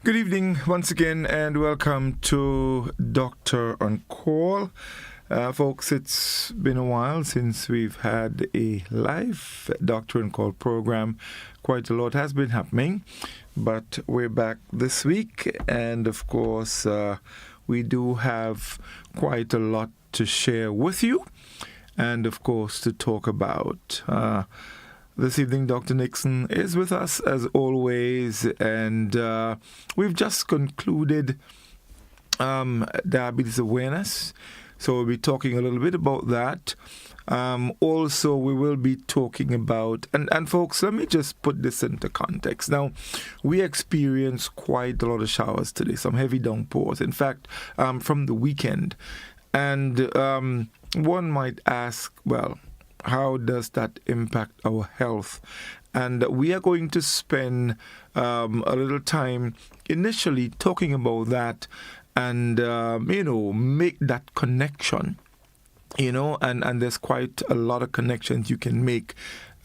Good evening once again, and welcome to Doctor on Call. Folks, it's been a while since we've had a live Doctor on Call program. Quite a lot has been happening, but we're back this week, and of course, we do have quite a lot to share with you, and of course, to talk about. This evening, Dr. Nixon is with us as always, and we've just concluded diabetes awareness. So we'll be talking a little bit about that. Also, we will be talking about, and folks, let me just put this into context. Now, we experienced quite a lot of showers today, some heavy downpours, in fact, from the weekend. And one might ask, well, how does that impact our health? And we are going to spend a little time initially talking about that and, make that connection, and there's quite a lot of connections you can make.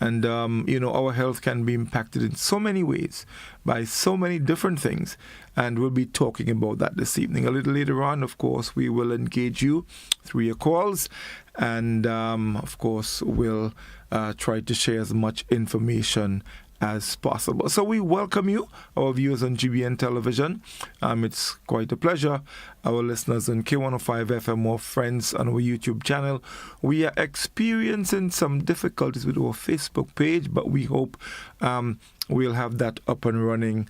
And, our health can be impacted in so many ways by so many different things. And we'll be talking about that this evening. A little later on, of course, we will engage you through your calls. And, of course, we'll try to share as much information as possible. So we welcome you, our viewers on GBN Television. It's quite a pleasure. Our listeners on K105 FM or friends on our YouTube channel. We are experiencing some difficulties with our Facebook page, but we hope we'll have that up and running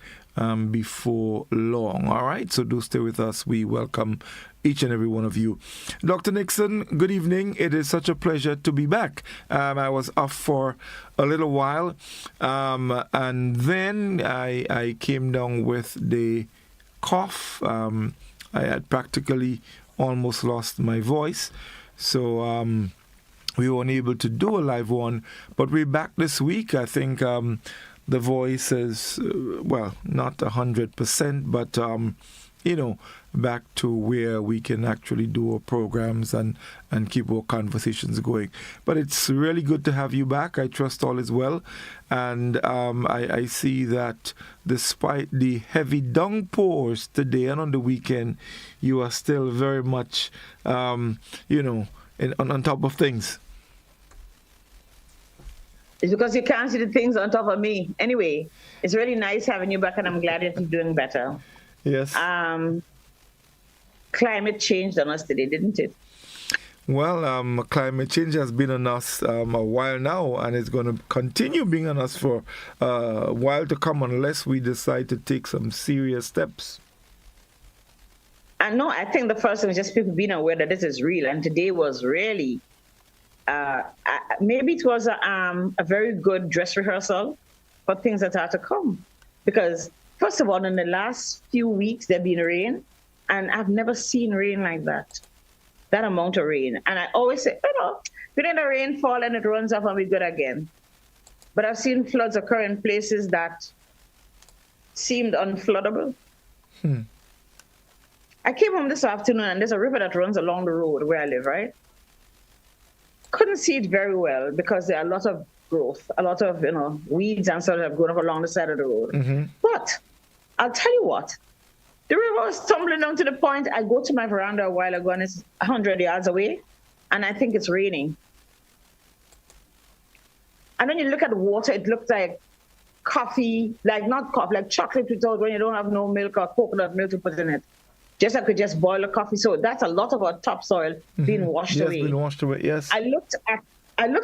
before long. All right, so do stay with us. We welcome each and every one of you. Dr. Nixon, good evening. It is such a pleasure to be back. I was off for a little while, and then I came down with the cough. I had practically almost lost my voice, so we weren't able to do a live one, but we're back this week. I think the voice is, not 100%, but, back to where we can actually do our programs and keep our conversations going. But it's really good to have you back. I trust all is well. And I see that despite the heavy downpours today and on the weekend, you are still very much, on top of things. It's because you can't see the things on top of me. Anyway, it's really nice having you back, and I'm glad that you're doing better. Yes. Climate changed on us today, didn't it? Well, climate change has been on us a while now, and it's going to continue being on us for a while to come unless we decide to take some serious steps. And no, I think the first thing is just people being aware that this is real, and today was really, maybe it was a very good dress rehearsal for things that are to come. Because, first of all, in the last few weeks, there's been rain, and I've never seen rain like that amount of rain. And I always say, we let the rain fall and it runs off and we're good again. But I've seen floods occur in places that seemed unfloodable. I came home this afternoon, and there's a river that runs along the road where I live, right? Couldn't see it very well because there are a lot of growth, a lot of weeds and stuff that have grown up along the side of the road. Mm-hmm. But I'll tell you what, the river was tumbling down to the point I go to my veranda a while ago, and it's 100 yards away, and I think it's raining. And then you look at the water, it looks like coffee, not coffee, like chocolate without, when you don't have no milk or coconut milk to put in it. Just like we just boil a coffee. So that's a lot of our topsoil being washed away. Yes, being washed away, yes. I looked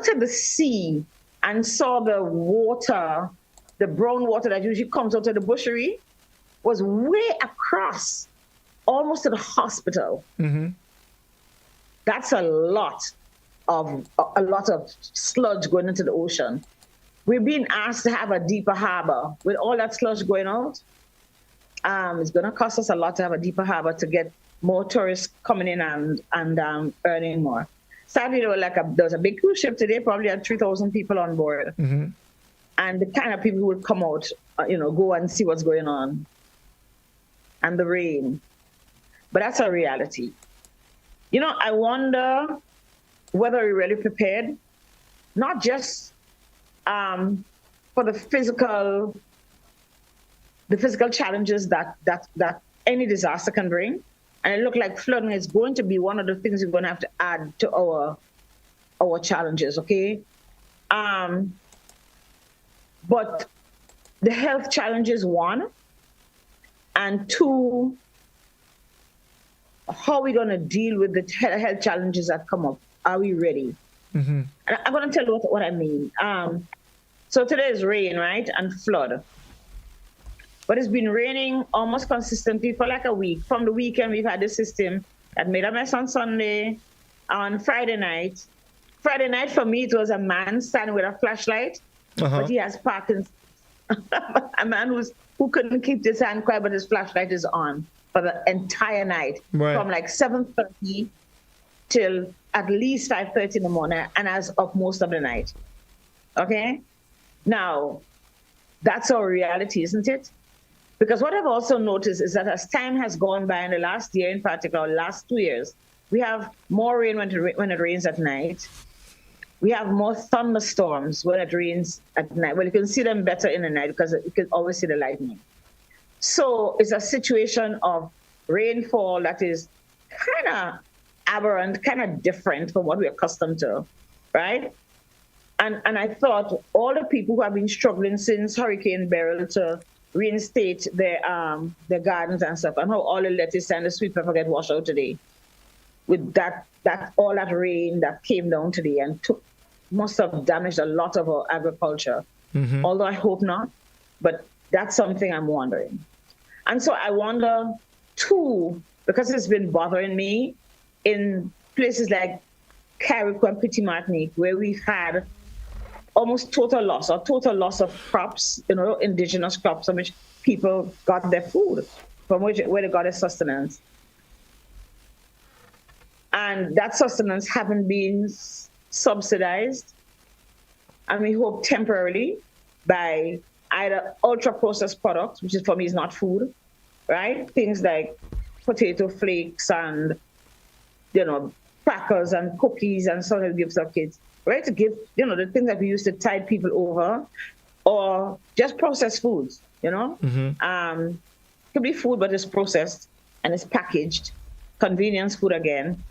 at the sea and saw the water, the brown water that usually comes out of the bushery, was way across, almost to the hospital. Mm-hmm. That's a lot of sludge going into the ocean. We're being asked to have a deeper harbor. With all that sludge going out, it's going to cost us a lot to have a deeper harbor to get more tourists coming in and earning more. Sadly, there was a big cruise ship today, probably had 3,000 people on board. Mm-hmm. And the kind of people who would come out, go and see what's going on. And the rain. But that's a reality. I wonder whether we're really prepared, not just for the physical the physical challenges that any disaster can bring. And it looked like flooding is going to be one of the things we're going to have to add to our challenges, okay? But the health challenge is one, and two, how are we going to deal with the health challenges that come up? Are we ready? And I'm going to tell you what I mean. So today is rain, right, and flood. But it's been raining almost consistently for like a week. From the weekend, we've had this system that made a mess on Sunday. On Friday night for me, it was a man standing with a flashlight, but he has Parkinson's. A man who couldn't keep his hand quiet, but his flashlight is on for the entire night, from like 7:30 till at least 5:30 in the morning, and as of most of the night. Okay? Now, that's our reality, isn't it? Because what I've also noticed is that as time has gone by, in the last year in particular, last 2 years, we have more rain when it rains at night. We have more thunderstorms when it rains at night. Well, you can see them better in the night because you can always see the lightning. So it's a situation of rainfall that is kind of aberrant, kind of different from what we're accustomed to, right? And I thought all the people who have been struggling since Hurricane Beryl to reinstate their gardens and stuff, and how all the lettuce and the sweet pepper get washed out today with all that rain that came down today and must have damaged a lot of our agriculture. Although I hope not, but that's something I'm wondering. And so I wonder too, because it's been bothering me in places like Carrick and Petit Martinique, where we've had almost total loss of crops, indigenous crops from which people got their food, where they got their sustenance. And that sustenance haven't been subsidized, and we hope temporarily, by either ultra-processed products, which for me is not food, right? Things like potato flakes and, crackers and cookies and sort of gifts of kids, right? To give, the things that we used to tide people over, or just processed foods, Could be food, but it's processed and it's packaged, convenience food again,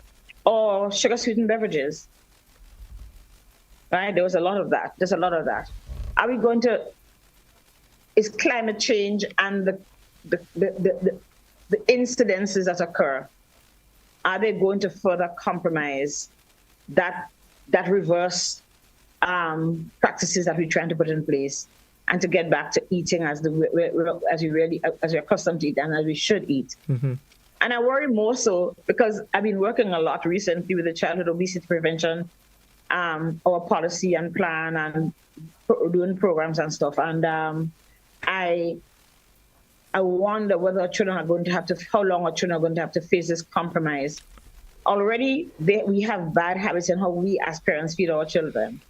or sugar-sweetened beverages, right? There's a lot of that. Are we going to, is climate change and the incidences that occur, are they going to further compromise that reverse practices that we're trying to put in place, and to get back to eating as we're accustomed to eat and as we should eat? And I worry more so because I've been working a lot recently with the childhood obesity prevention, our policy and plan, and doing programs and stuff. And I wonder whether our children are going to have to, how long our children are going to have to face this compromise. Already, we have bad habits in how we as parents feed our children,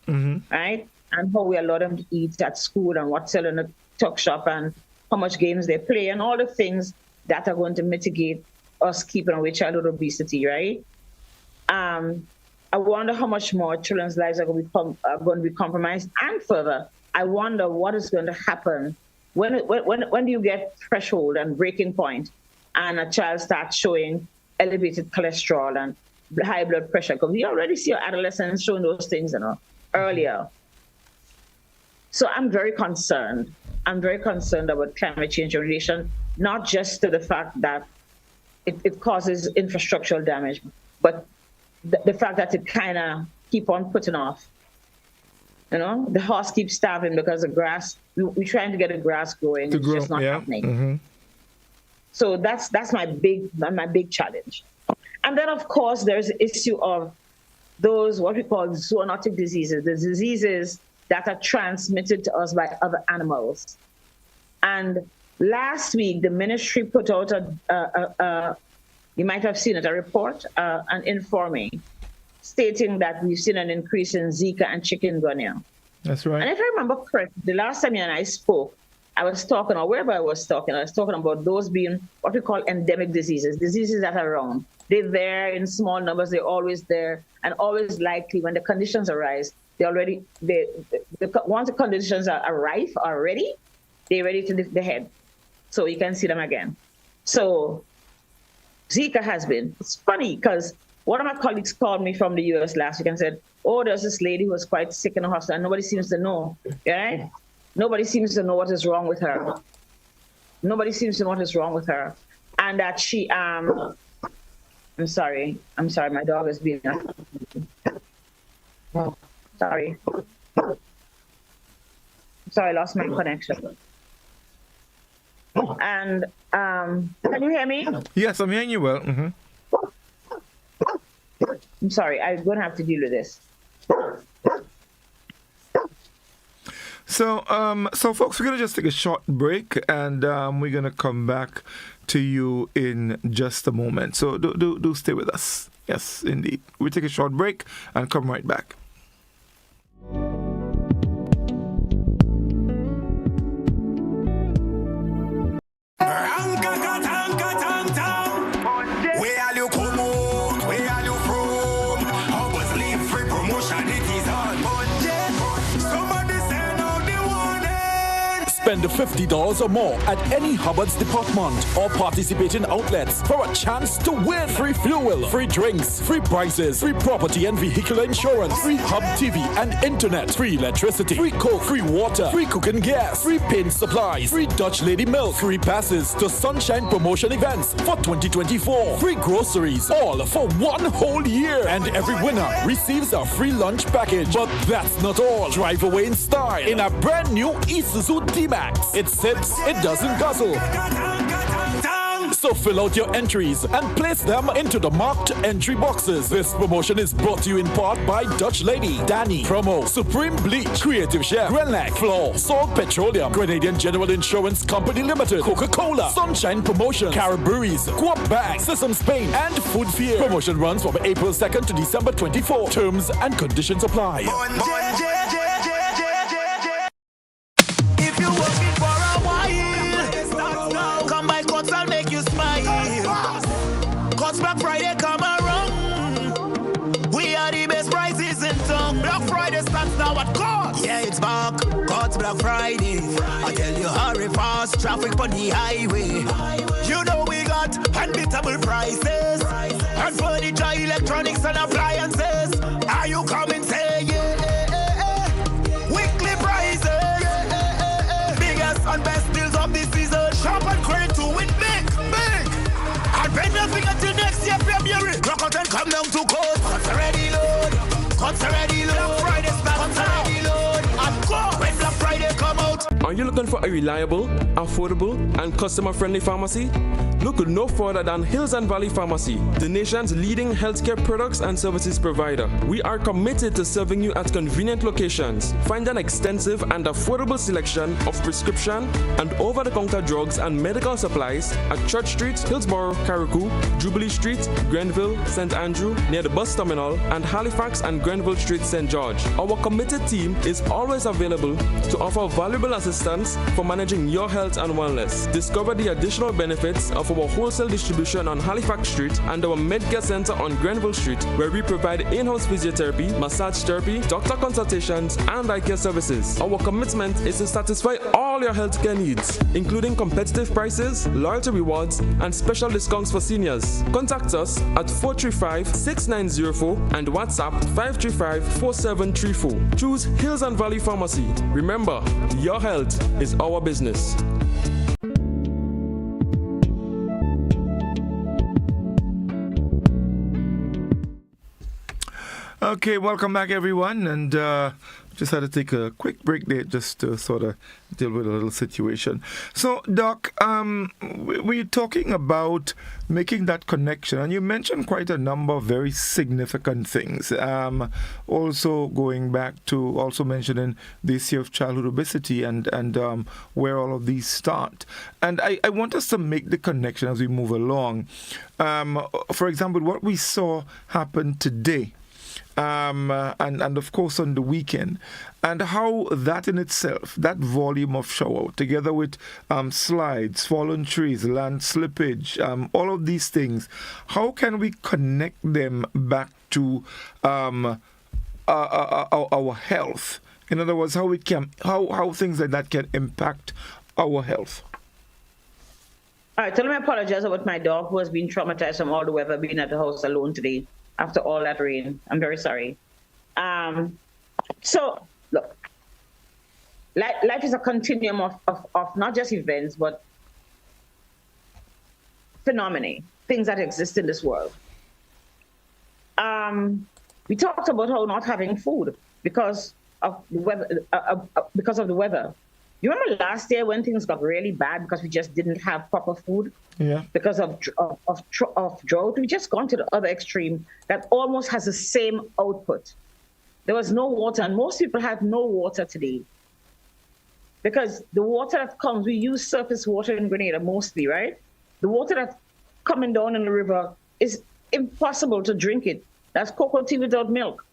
right? And how we allow them to eat at school, and what's selling in the tuck shop, and how much games they play, and all the things that are going to mitigate us keeping away childhood obesity, right? I wonder how much more children's lives are going to be compromised. And further, I wonder what is going to happen when do you get threshold and breaking point, and a child starts showing elevated cholesterol and high blood pressure? Because we already see our adolescents showing those things, earlier. So I'm very concerned. I'm very concerned about climate change in relation, not just to the fact that it causes infrastructural damage, but the fact that it kind of keep on putting off. The horse keeps starving because the grass, we're trying to get the grass growing, it's just not happening. So that's my big challenge. And then, of course, there's the issue of those, what we call zoonotic diseases, the diseases that are transmitted to us by other animals. And last week, the ministry put out you might have seen it, a report, an informing, stating that we've seen an increase in Zika and chikungunya. That's right. And if I remember correctly, the last time you and I spoke, I was talking about those being what we call endemic diseases that are around. They're there in small numbers, they're always there, and always likely when the conditions arise, once the conditions are rife, are ready, they're ready to lift the head. so you can see them again. So Zika has been. It's funny because one of my colleagues called me from the US last week and said, oh, there's this lady who was quite sick in the hospital and nobody seems to know, right? Nobody seems to know what is wrong with her. Nobody seems to know what is wrong with her. And that she, I'm sorry, my dog is being, sorry, I lost my connection. And can you hear me? Yes, I'm hearing you well. Mm-hmm. I'm sorry, I'm going to have to deal with this. So, folks, we're going to just take a short break, and we're going to come back to you in just a moment. So do stay with us. Yes, indeed. We take a short break and come right back. Spend $50 or more at any Hubbard's department or participating outlets for a chance to win free fuel, free drinks, free prizes, free property and vehicular insurance, free Hub TV and internet, free electricity, free coke, free water, free cooking gas, free paint supplies, free Dutch Lady milk, free passes to Sunshine promotion events for 2024, free groceries, all for one whole year. And every winner receives a free lunch package. But that's not all. Drive away in style in a brand new Isuzu D-Max. It sits, it doesn't guzzle. So fill out your entries and place them into the marked entry boxes. This promotion is brought to you in part by Dutch Lady, Danny, Promo, Supreme Bleach, Creative Chef, Grenlac, Floor, Salt Petroleum, Grenadian General Insurance Company Limited, Coca-Cola, Sunshine Promotion, Caribberies, Coop Bank, Sesame Spain, and Food Fear. Promotion runs from April 2nd to December 24. Terms and conditions apply. Black Friday come around. We are the best prices in town. Black Friday starts now at cost. Yeah, it's back. God's Black Friday. I tell you, hurry fast. Traffic on the highway. You know we got unbeatable prices. And furniture, electronics, and appliances. Are you coming? Say yeah. Weekly prices. Biggest and best deals of the season. Shop and credit to win big. And bend nothing until next year, February. Rock out and come down to court. Cuts already load. Black Friday start. Cuts already load. And go when Black Friday come out. Are you looking for a reliable, affordable, and customer-friendly pharmacy? Look no further than Hills and Valley Pharmacy, the nation's leading healthcare products and services provider. We are committed to serving you at convenient locations. Find an extensive and affordable selection of prescription and over-the-counter drugs and medical supplies at Church Street, Hillsborough, Carriacou, Jubilee Street, Grenville, St. Andrew, near the bus terminal, and Halifax and Grenville Street, St. George. Our committed team is always available to offer valuable assistance for managing your health and wellness. Discover the additional benefits of our wholesale distribution on Halifax Street and our Medcare Center on Grenville Street, where we provide in-house physiotherapy, massage therapy, doctor consultations, and eye care services. Our commitment is to satisfy all your healthcare needs, including competitive prices, loyalty rewards, and special discounts for seniors. Contact us at 435-6904 and WhatsApp 535-4734. Choose Hills and Valley Pharmacy. Remember, your health is our business. Okay, welcome back, everyone. And just had to take a quick break there just to sort of deal with a little situation. So, Doc, we're talking about making that connection, and you mentioned quite a number of very significant things. Also going back to also mentioning the issue of childhood obesity and where all of these start. And I want us to make the connection as we move along. For example, what we saw happen today, and of course on the weekend, and how that in itself, that volume of shower, together with slides, fallen trees, land slippage, all of these things, how can we connect them back to our health? In other words, how things like that can impact our health? All right, so let me apologize about my dog who has been traumatized from all the weather, being at the house alone today after all that rain. I'm very sorry. So, look, life is a continuum of not just events, but phenomena, things that exist in this world. We talked about how not having food because of the weather. You remember last year when things got really bad because we just didn't have proper food? Yeah. Because of drought. We just gone to the other extreme that almost has the same output. There was no water, and most people have no water today. Because the water that comes, we use surface water in Grenada mostly, right? The water that's coming down in the river is impossible to drink it. That's cocoa tea without milk.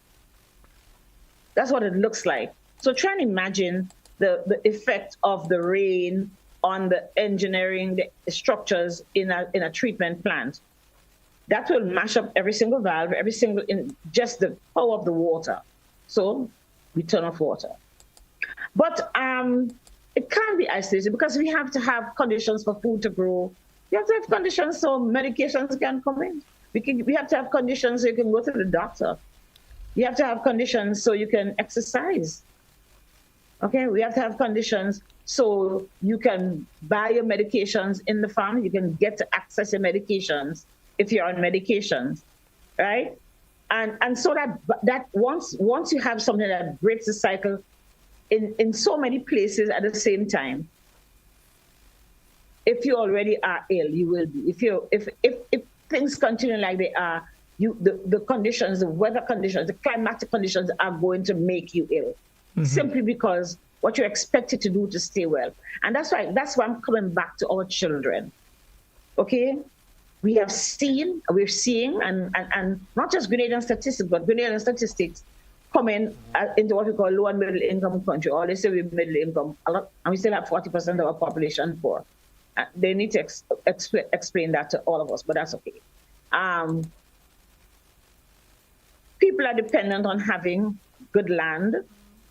That's what it looks like. So try and imagine the effect of the rain on the engineering, the structures in a treatment plant. That will mash up every single valve, just the power of the water. So we turn off water. But it can't be isolated because we have to have conditions for food to grow. We have to have conditions so medications can come in. We have to have conditions so you can go to the doctor. You have to have conditions so you can exercise. Okay, we have to have conditions so you can buy your medications in the farm. You can get to access your medications if you're on medications, right? And so that once you have something that breaks the cycle in so many places at the same time, if you already are ill, you will be. If things continue like they are, the conditions, the weather conditions, the climatic conditions are going to make you ill. Mm-hmm. Simply because what you're expected to do to stay well. And that's why I'm coming back to our children. Okay? We're seeing, and not just Grenadian statistics, but Grenadian statistics coming into what we call low and middle income country, or they say we're middle income, and we still have 40% of our population poor. They need to explain that to all of us, but that's okay. People are dependent on having good land,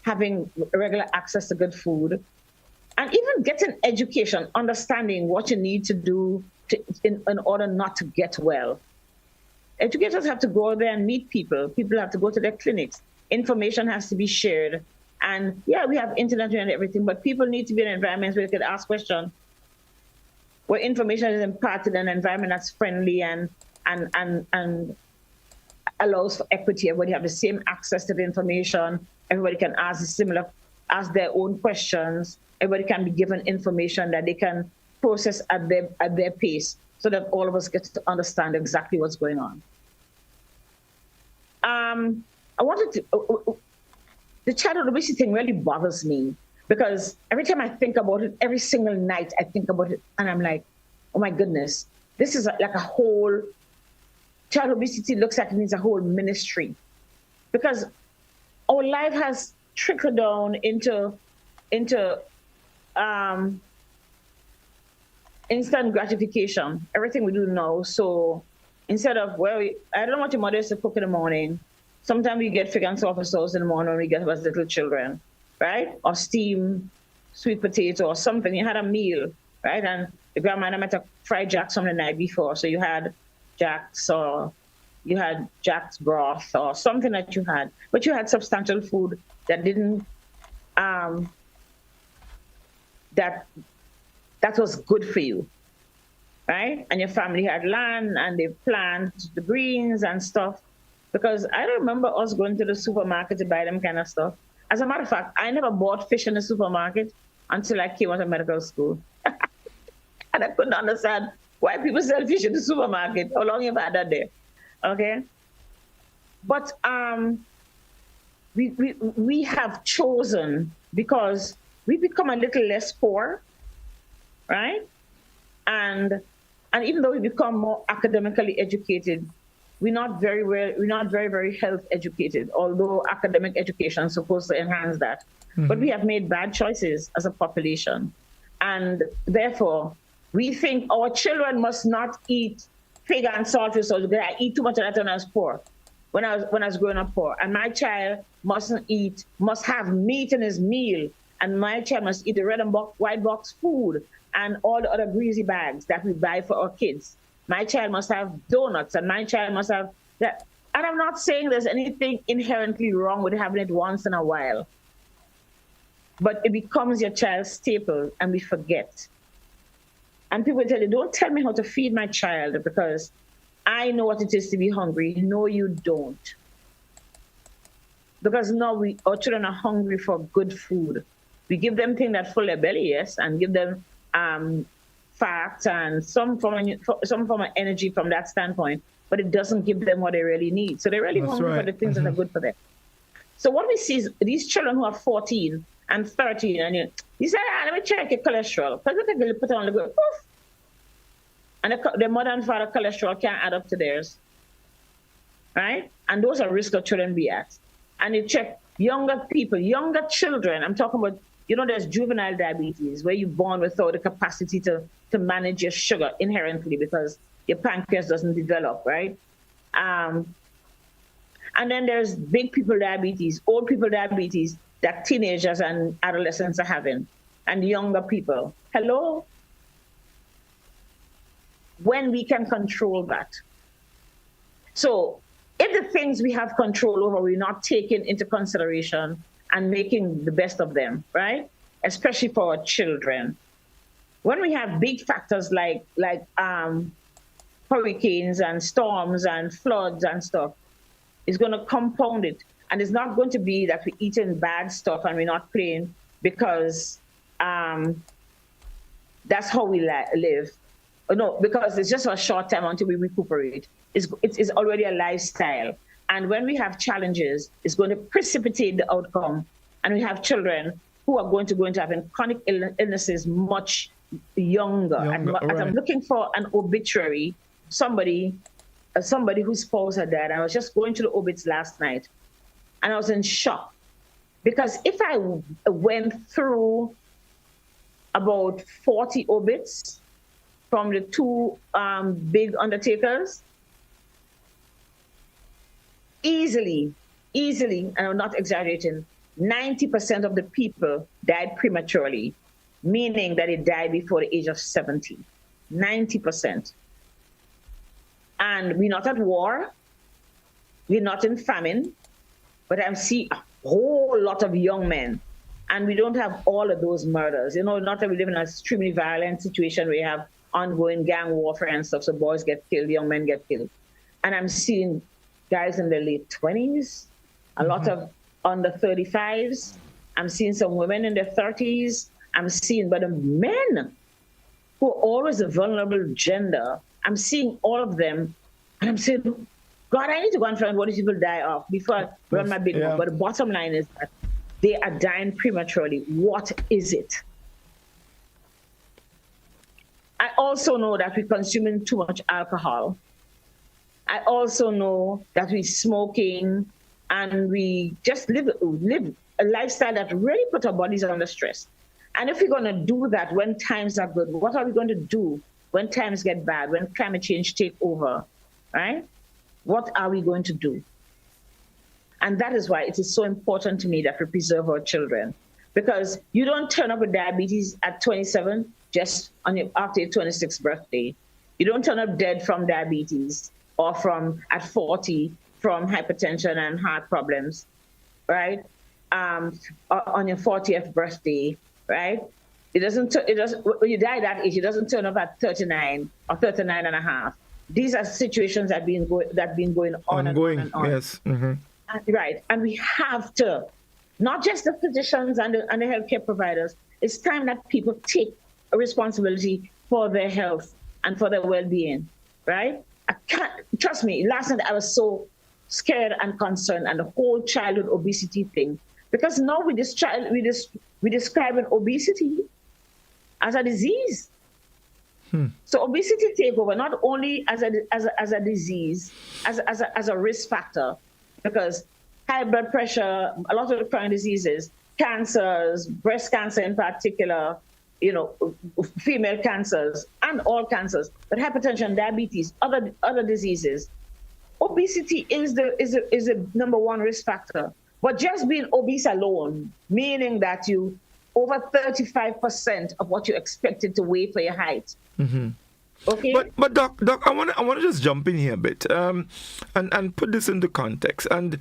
having regular access to good food, and even getting education, understanding what you need to do in order not to get well. Educators have to go there and meet people. People have to go to their clinics. Information has to be shared. And yeah, we have internet and everything, but people need to be in environments where they can ask questions, where information is imparted in an environment that's friendly and allows for equity. Everybody have the same access to the information. Everybody can ask their own questions. Everybody can be given information that they can process at their pace, so that all of us get to understand exactly what's going on. I wanted to. The childhood obesity thing really bothers me because every time I think about it, every single night I think about it, and I'm like, oh my goodness, this is like a whole. Childhood obesity looks like it needs a whole ministry, because our life has trickled down into instant gratification. Everything we do now. So instead of I don't want your mother to cook in the morning. Sometimes we get fig and sulfur sauce in the morning when we get as little children, right? Or steam sweet potato or something. You had a meal, right? And the grandmother might have fried jacks from the night before. So you had jacks, or you had jacks broth or something that you had. But you had substantial food that didn't that was good for you, right? And your family had land and they planted the greens and stuff. Because I don't remember us going to the supermarket to buy them kind of stuff. As a matter of fact, I never bought fish in the supermarket until I came out of medical school. And I couldn't understand why people sell fish in the supermarket. How long have I had that there? Okay? But we have chosen, because we become a little less poor, right? And even though we become more academically educated, we're not very health educated, although academic education is supposed to enhance that. Mm-hmm. But we have made bad choices as a population. And therefore, we think our children must not eat pig and saltfish sauce because I eat too much of that when I was poor, when I was growing up poor. And my child must have meat in his meal. and my child must eat the red and white box food and all the other greasy bags that we buy for our kids. My child must have donuts, and my child must have that. And I'm not saying there's anything inherently wrong with having it once in a while, but it becomes your child's staple, and we forget. And people tell you, don't tell me how to feed my child because I know what it is to be hungry. No, you don't. Because now our children are hungry for good food. We give them things that fill their belly, yes, and give them fat and some form of energy from that standpoint, but it doesn't give them what they really need. So they're really hungry for the things that are good for them. So what we see is these children who are 14 and 13, and you say, let me check your cholesterol. Put on the good, poof. And the mother and father cholesterol can't add up to theirs, right? And those are risks of children be at. And you check younger people, younger children. I'm talking about, there's juvenile diabetes where you're born without the capacity to manage your sugar inherently because your pancreas doesn't develop, right? And then there's big people diabetes, old people diabetes that teenagers and adolescents are having, and younger people. Hello? When we can control that. So if the things we have control over, we're not taking into consideration and making the best of them, right? Especially for our children. When we have big factors like hurricanes and storms and floods and stuff, it's going to compound it. And it's not going to be that we're eating bad stuff and we're not playing because that's how we live. No, because it's just a short time until we recuperate. It's already a lifestyle. And when we have challenges, it's going to precipitate the outcome. And we have children who are going to have chronic illnesses much younger. And right. as I'm looking for an obituary, somebody whose spouse had died, I was just going to the obits last night, and I was in shock. Because if I went through about 40 obits from the two big undertakers, easily, and I'm not exaggerating, 90% of the people died prematurely, meaning that they died before the age of 70. 90%. And we're not at war, we're not in famine, but I see a whole lot of young men. And we don't have all of those murders. Not that we live in an extremely violent situation where we have ongoing gang warfare and stuff, so boys get killed, young men get killed. And I'm seeing guys in their late 20s, a lot of under 35s. I'm seeing some women in their 30s. I'm seeing, but the men who are always a vulnerable gender, I'm seeing all of them, and I'm saying, God, I need to go and find what these people die of before I run my big one. But the bottom line is that they are dying prematurely. What is it? I also know that we're consuming too much alcohol. I also know that we're smoking, and we just live a lifestyle that really puts our bodies under stress. And if we're going to do that when times are good, what are we going to do when times get bad, when climate change take over, right? What are we going to do? And that is why it is so important to me that we preserve our children. Because you don't turn up with diabetes at 27 just after your 26th birthday. You don't turn up dead from diabetes or at 40 from hypertension and heart problems, right? On your 40th birthday, right? It doesn't. When you die that age, it doesn't turn up at 39 or 39 and a half. These are situations that have been going on ongoing, and on. Yes. Right, and we have to, not just the physicians and the healthcare providers. It's time that people take a responsibility for their health and for their well-being, right? I can't, trust me, last night I was so scared and concerned, and the whole childhood obesity thing, because now we describe obesity as a disease. So obesity take over not only as a disease, as a risk factor, because high blood pressure, a lot of the chronic diseases, cancers, breast cancer in particular, female cancers and all cancers, but hypertension, diabetes, other diseases. Obesity is the number one risk factor. But just being obese alone, meaning that you over 35% of what you expected to weigh for your height. Mm-hmm. Okay. But Doc, I want to just jump in here a bit, and put this into context, and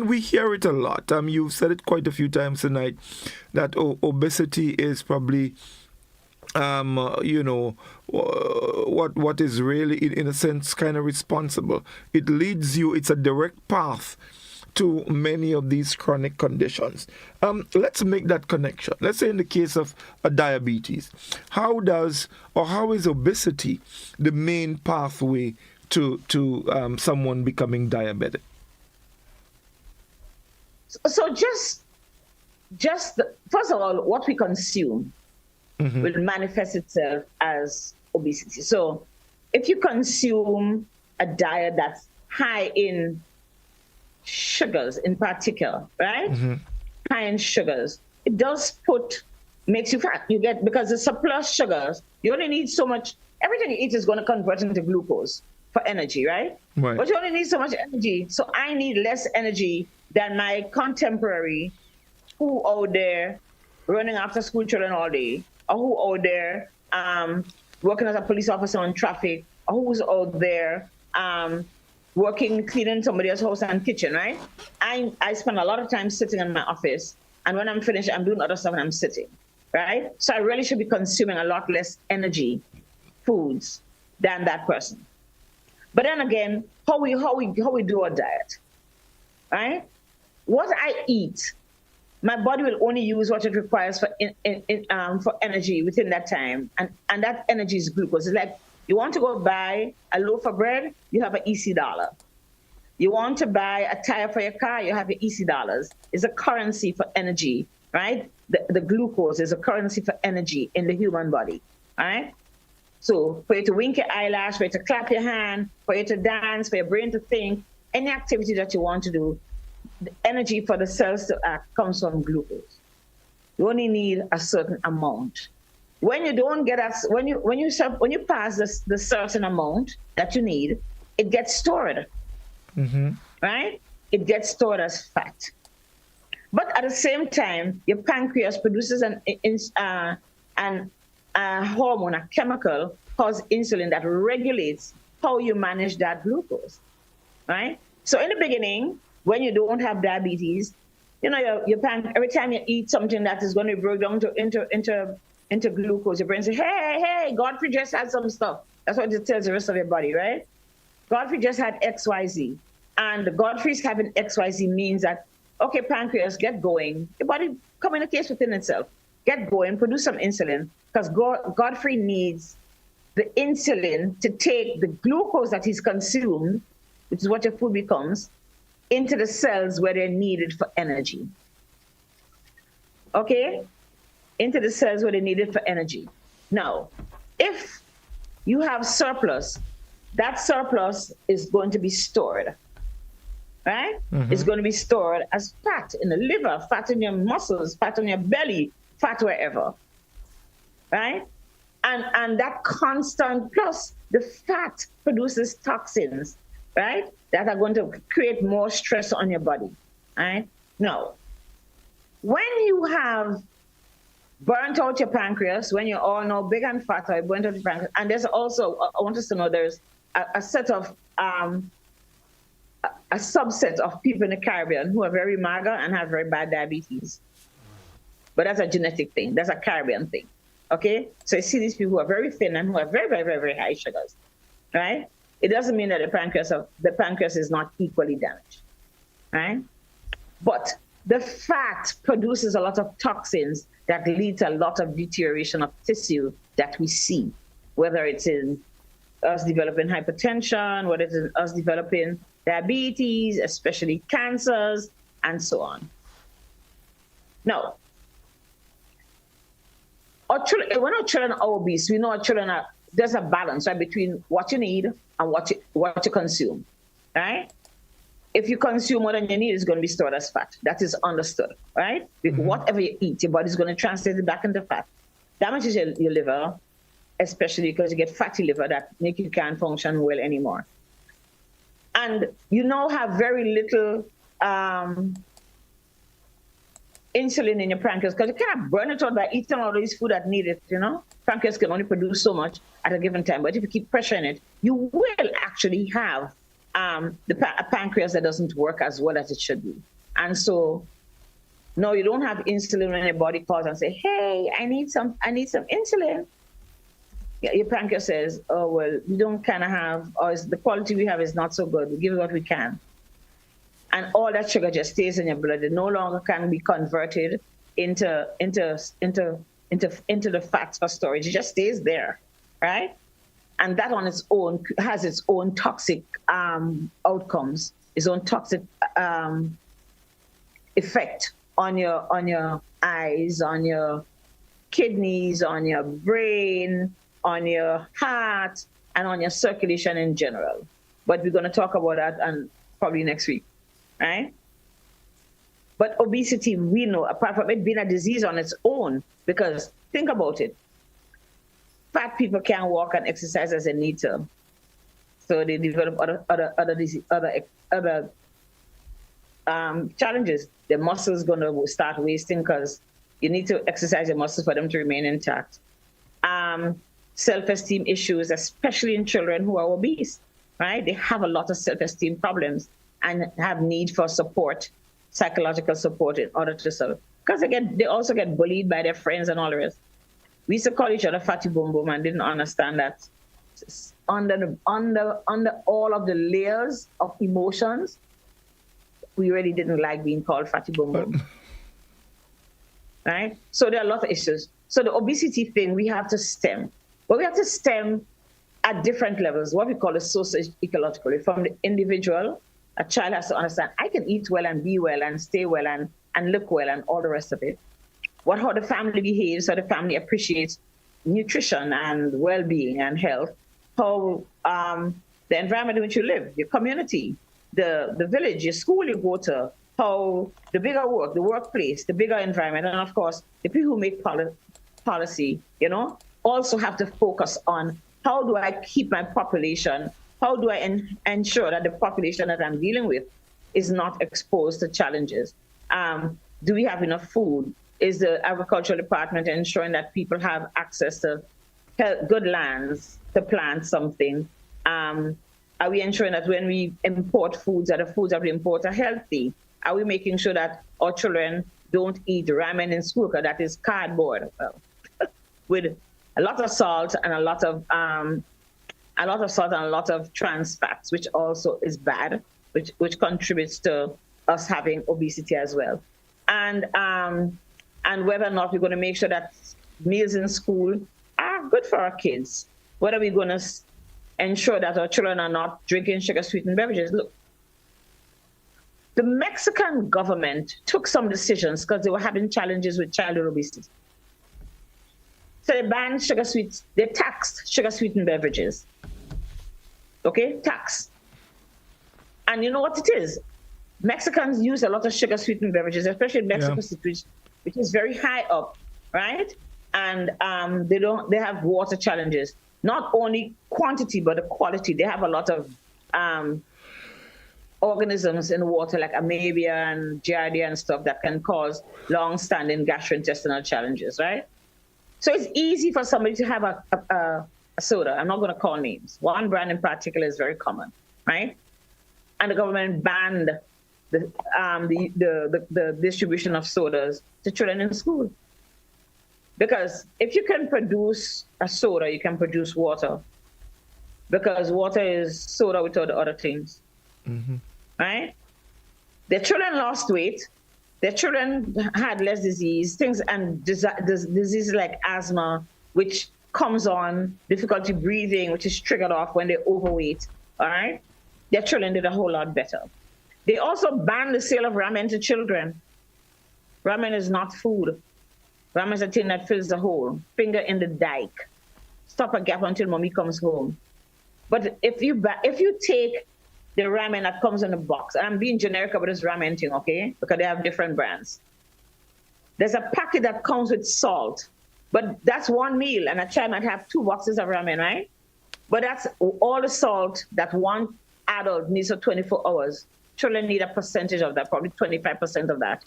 we hear it a lot. You've said it quite a few times tonight that obesity is probably, what is really in a sense kind of responsible. It leads you. It's a direct path to many of these chronic conditions. Let's make that connection. Let's say in the case of diabetes, how is obesity the main pathway to someone becoming diabetic? So just first of all, what we consume will manifest itself as obesity. So if you consume a diet that's high in sugars in particular, right? High in sugars, it makes you fat. You get, because the surplus sugars, you only need so much, everything you eat is going to convert into glucose for energy, right? But you only need so much energy. So I need less energy than my contemporary who out there running after school children all day, or who out there working as a police officer on traffic, or who's out there working, cleaning somebody else's house and kitchen, right? I spend a lot of time sitting in my office, and when I'm finished, I'm doing other stuff and I'm sitting, right? So I really should be consuming a lot less energy foods than that person. But then again, how we do our diet, right? What I eat, my body will only use what it requires for energy within that time, and that energy is glucose. It's like, you want to go buy a loaf of bread, you have an EC dollar. You want to buy a tire for your car, you have your EC dollars. It's a currency for energy, right? The glucose is a currency for energy in the human body, right? So for you to wink your eyelash, for you to clap your hand, for you to dance, for your brain to think, any activity that you want to do, the energy for the cells to act comes from glucose. You only need a certain amount. When you don't get when you pass the certain amount that you need, it gets stored, right? It gets stored as fat. But at the same time, your pancreas produces a hormone, a chemical called insulin that regulates how you manage that glucose, right? So in the beginning, when you don't have diabetes, your every time you eat something that is going to break down into glucose, your brain says, hey, Godfrey just had some stuff. That's what it tells the rest of your body, right? Godfrey just had XYZ. And Godfrey's having XYZ means that, okay, pancreas, get going. Your body communicates within itself. Get going, produce some insulin, because Godfrey needs the insulin to take the glucose that he's consumed, which is what your food becomes, into the cells where they're needed for energy. Okay? Into the cells where they're needed for energy. Now, if you have surplus, that surplus is going to be stored, right? It's going to be stored as fat in the liver, fat in your muscles, fat on your belly, fat wherever, right? And that constant, plus the fat produces toxins, right? That are going to create more stress on your body, right? Now, when you have burnt out your pancreas, when you're all now big and fat, or burnt out your pancreas, and there's also, I want us to know, there's a set of, a subset of people in the Caribbean who are very mager and have very bad diabetes. But that's a genetic thing. That's a Caribbean thing. Okay? So you see these people who are very thin and who have very, very, very, very high sugars, right? It doesn't mean that the pancreas is not equally damaged, right? But the fat produces a lot of toxins that lead to a lot of deterioration of tissue that we see, whether it's in us developing hypertension, whether it's in us developing diabetes, especially cancers, and so on. Now, when our children are obese, we know our children there's a balance, right, between what you need and what you consume, right? If you consume more than you need, it's going to be stored as fat. That is understood, right? Whatever you eat, your body's going to translate it back into fat. Damages your liver, especially because you get fatty liver that make you can't function well anymore. And you now have very little insulin in your pancreas because you cannot burn it out by eating all these food that need it, you know? Pancreas can only produce so much at a given time. But if you keep pressuring it, you will actually have a pancreas that doesn't work as well as it should be. And so, no, you don't have insulin when your body calls and say, hey, I need some insulin. Your pancreas says, oh, well, we don't kind of have, or the quality we have is not so good. We give it what we can. And all that sugar just stays in your blood. It no longer can be converted into the fats for storage. It just stays there, right? And that on its own has its own toxic outcomes, its own toxic effect on your eyes, on your kidneys, on your brain, on your heart, and on your circulation in general. But we're going to talk about that and probably next week, right? But obesity, we know, apart from it being a disease on its own, because think about it. Fat people can't walk and exercise as they need to. So they develop other challenges. Their muscles going to start wasting because you need to exercise your muscles for them to remain intact. Self-esteem issues, especially in children who are obese, right? They have a lot of self-esteem problems and have need for support, psychological support in order to survive. Because they also get bullied by their friends and all the rest. We used to call each other fatty boom boom and didn't understand that under all of the layers of emotions, we really didn't like being called fatty boom boom. Right? So there are a lot of issues. So the obesity thing we have to stem. But we have to stem at different levels, what we call a socio-ecological. From the individual, a child has to understand, I can eat well and be well and stay well and look well and all the rest of it. How the family behaves, how the family appreciates nutrition and well-being and health, how the environment in which you live, your community, the village, your school you go to, how the bigger work, the workplace, the bigger environment, and of course, the people who make policy, also have to focus on how do I keep my population, how do I ensure that the population that I'm dealing with is not exposed to challenges? Do we have enough food? Is the agricultural department ensuring that people have access to good lands to plant something? Are we ensuring that when we import foods, that the foods that we import are healthy? Are we making sure that our children don't eat ramen in school because that is cardboard with a lot of salt and a lot of trans fats, which also is bad, which contributes to us having obesity as well. And whether or not we're going to make sure that meals in school are good for our kids. Whether we're going to ensure that our children are not drinking sugar-sweetened beverages. Look, the Mexican government took some decisions because they were having challenges with childhood obesity. So they banned they taxed sugar-sweetened beverages. Okay, tax. And you know what it is? Mexicans use a lot of sugar-sweetened beverages, especially in Mexico City, which is very high up, right? And they have water challenges. Not only quantity, but the quality. They have a lot of organisms in the water like amebia and giardia and stuff that can cause long-standing gastrointestinal challenges, right? So it's easy for somebody to have a soda. I'm not going to call names. One brand in particular is very common, right? And the government banned the distribution of sodas to children in school. Because if you can produce a soda, you can produce water. Because water is soda without the other things, right? Their children lost weight. Their children had less disease, things and diseases like asthma, which comes on, difficulty breathing, which is triggered off when they're overweight, all right? Their children did a whole lot better. They also banned the sale of ramen to children. Ramen is not food. Ramen is a thing that fills the hole. Finger in the dike. Stop a gap until mommy comes home. But if you take the ramen that comes in a box, and I'm being generic about this ramen thing, okay? Because they have different brands. There's a packet that comes with salt, but that's one meal, and a child might have 2 boxes of ramen, right? But that's all the salt that one adult needs for 24 hours. Children need a percentage of that, probably 25% of that.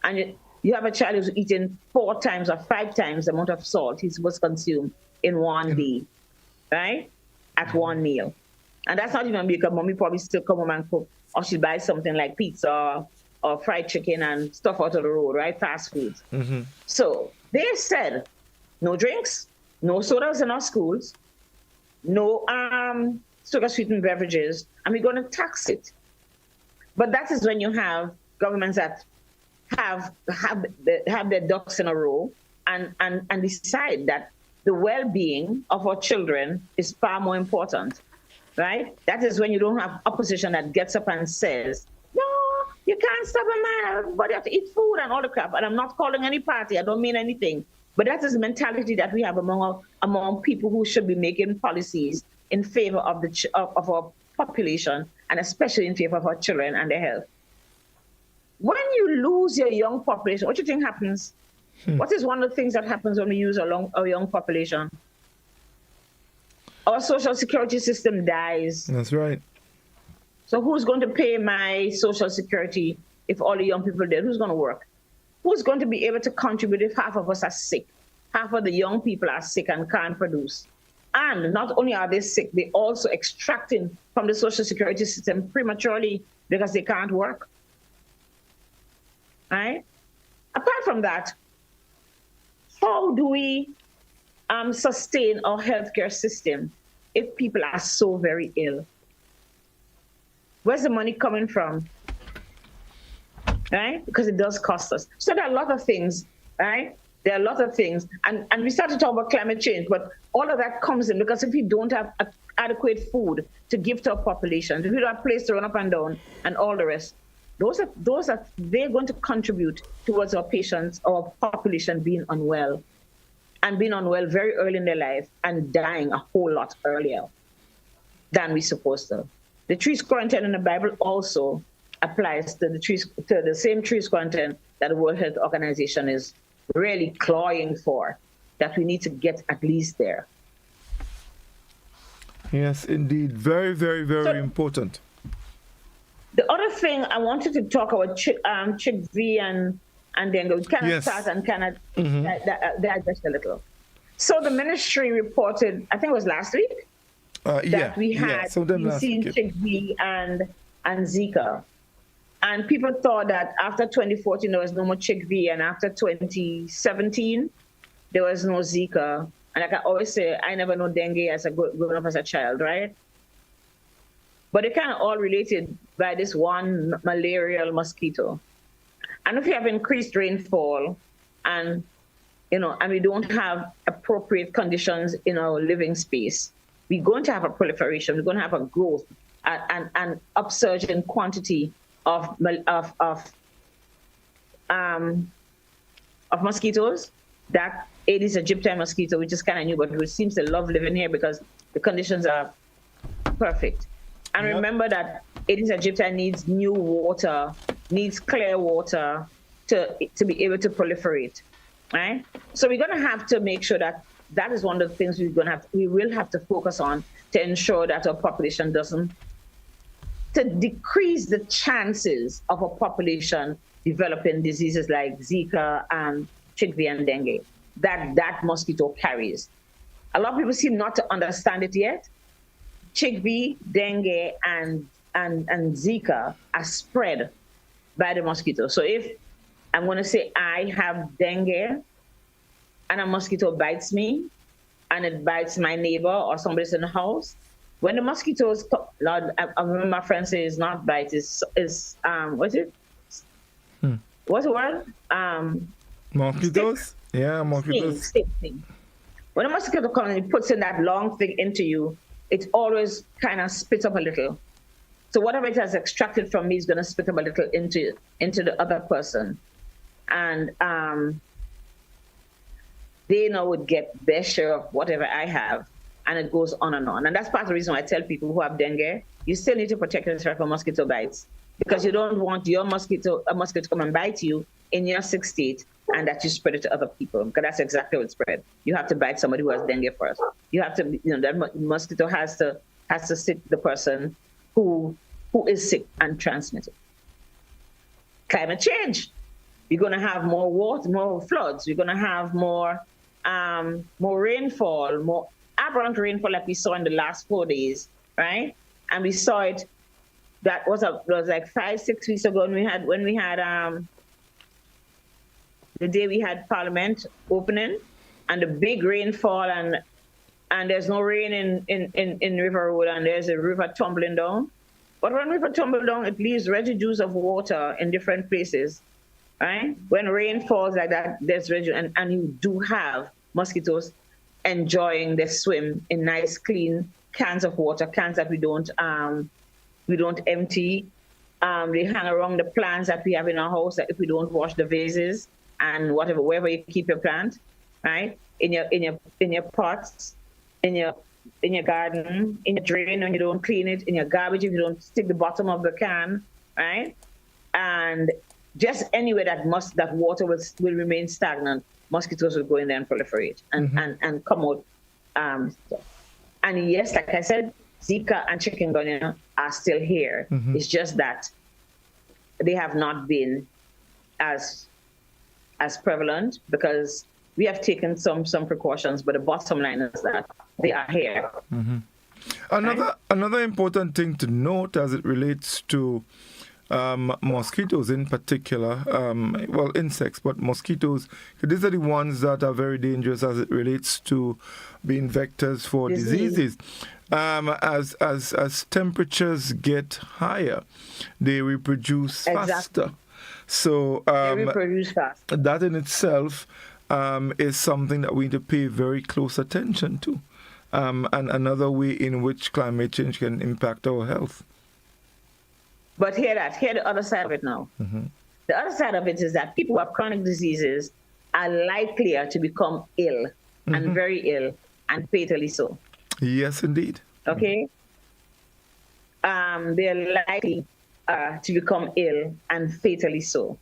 And You have a child who's eating 4 times or 5 times the amount of salt he's supposed to consume in one day, right? At one meal. And that's not even because mommy probably still come home and cook, or she buys something like pizza or fried chicken and stuff out of the road, right? Fast food. Mm-hmm. So they said no drinks, no sodas in our schools, no sugar-sweetened beverages, and we're going to tax it. But that is when you have governments that have their ducks in a row and decide that the well-being of our children is far more important, right? That is when you don't have opposition that gets up and says, no, you can't stop a man, everybody have to eat food and all the crap. And I'm not calling any party, I don't mean anything. But that is the mentality that we have among people who should be making policies in favor of our population, and especially in favor of our children and their health. When you lose your young population, what do you think happens? What is one of the things that happens when we use our young population? Our social security system dies. That's right. So who's going to pay my social security if all the young people are dead? Who's going to work? Who's going to be able to contribute if half of us are sick? Half of the young people are sick and can't produce. And not only are they sick, they're also extracting from the social security system prematurely because they can't work. Right? Apart from that, how do we sustain our healthcare system if people are so very ill? Where's the money coming from? Right? Because it does cost us. So there are a lot of things, right? There are a lot of things. And we start to talk about climate change, but all of that comes in because if we don't have adequate food to give to our population, if we don't have a place to run up and down and all the rest, they're going to contribute towards our patients, our population being unwell, and being unwell very early in their life and dying a whole lot earlier than we're supposed to. The trees quarantine in the Bible also applies to the same trees quarantine that the World Health Organization is really clawing for, that we need to get at least there. Yes, indeed. Very, very, very important. The other thing I wanted to talk about chickpea and dengue. We kind start and kind of digest a little. So the ministry reported, I think it was last week, that we had seen chickpea and Zika. And people thought that after 2014, there was no more chickpea, and after 2017, there was no Zika. And like I always say, I never know dengue as growing up as a child, right? But they kind of all related by this one malarial mosquito. And if you have increased rainfall and we don't have appropriate conditions in our living space, we're going to have a proliferation, we're going to have a growth and upsurge in quantity of mosquitoes. That Aedes aegypti mosquito, which is kind of new, but which seems to love living here because the conditions are perfect. And remember that Aedes aegypti needs new water, needs clear water to be able to proliferate, right? So we're going to have to make sure that is one of the things we will have to focus on to ensure that our population to decrease the chances of a population developing diseases like Zika and chickpea and dengue that mosquito carries. A lot of people seem not to understand it yet. Chickpea, dengue, and Zika are spread by the mosquito. So if I'm going to say I have dengue and a mosquito bites me and it bites my neighbor or somebody's in the house, when the mosquitoes, I remember my friend says not bite, is what's it? What's the word? Mosquitoes? Stick. Yeah, mosquitoes. Stick thing. When a mosquito comes and it puts in that long thing into you, it always kind of spits up a little. So whatever it has extracted from me is going to spit up a little into the other person. And they now would get their share of whatever I have. And it goes on and on. And that's part of the reason why I tell people who have dengue, you still need to protect yourself from mosquito bites, because you don't want a mosquito to come and bite you in your sick state and that you spread it to other people, because that's exactly what it's spread. You have to bite somebody who has dengue first. You have to, that mosquito has to stick the person who is sick and transmit it. Climate change. We're going to have more water, more floods. We're going to have more rainfall, more aberrant rainfall like we saw in the last 4 days, right? And we saw it. That was like 5-6 weeks ago when we had the day we had Parliament opening, and the big rainfall, and there's no rain in River Road, and there's a river tumbling down. But when river tumbles down, it leaves residues of water in different places, right? When rain falls like that, there's residue, and you do have mosquitoes enjoying their swim in nice, clean cans of water, cans that we don't empty. They hang around the plants that we have in our house, that if we don't wash the vases and wherever you keep your plant, right? In your pots, in your garden, in your drain when you don't clean it, in your garbage if you don't stick the bottom of the can, right? And just anywhere that water will remain stagnant, mosquitoes will go in there and proliferate and come out. And yes, like I said, Zika and chikungunya are still here. It's just that they have not been as prevalent because we have taken some precautions, but the bottom line is that they are here. Another important thing to note as it relates to mosquitoes in particular, well, insects, but mosquitoes, these are the ones that are very dangerous as it relates to being vectors for diseases. As temperatures get higher, they reproduce faster. So they reproduce faster. That in itself is something that we need to pay very close attention to, and another way in which climate change can impact our health. But hear the other side of it now. The other side of it is that people who have chronic diseases are likelier to become ill and very ill and fatally so. Yes, indeed. Okay? They're likely to become ill and fatally so,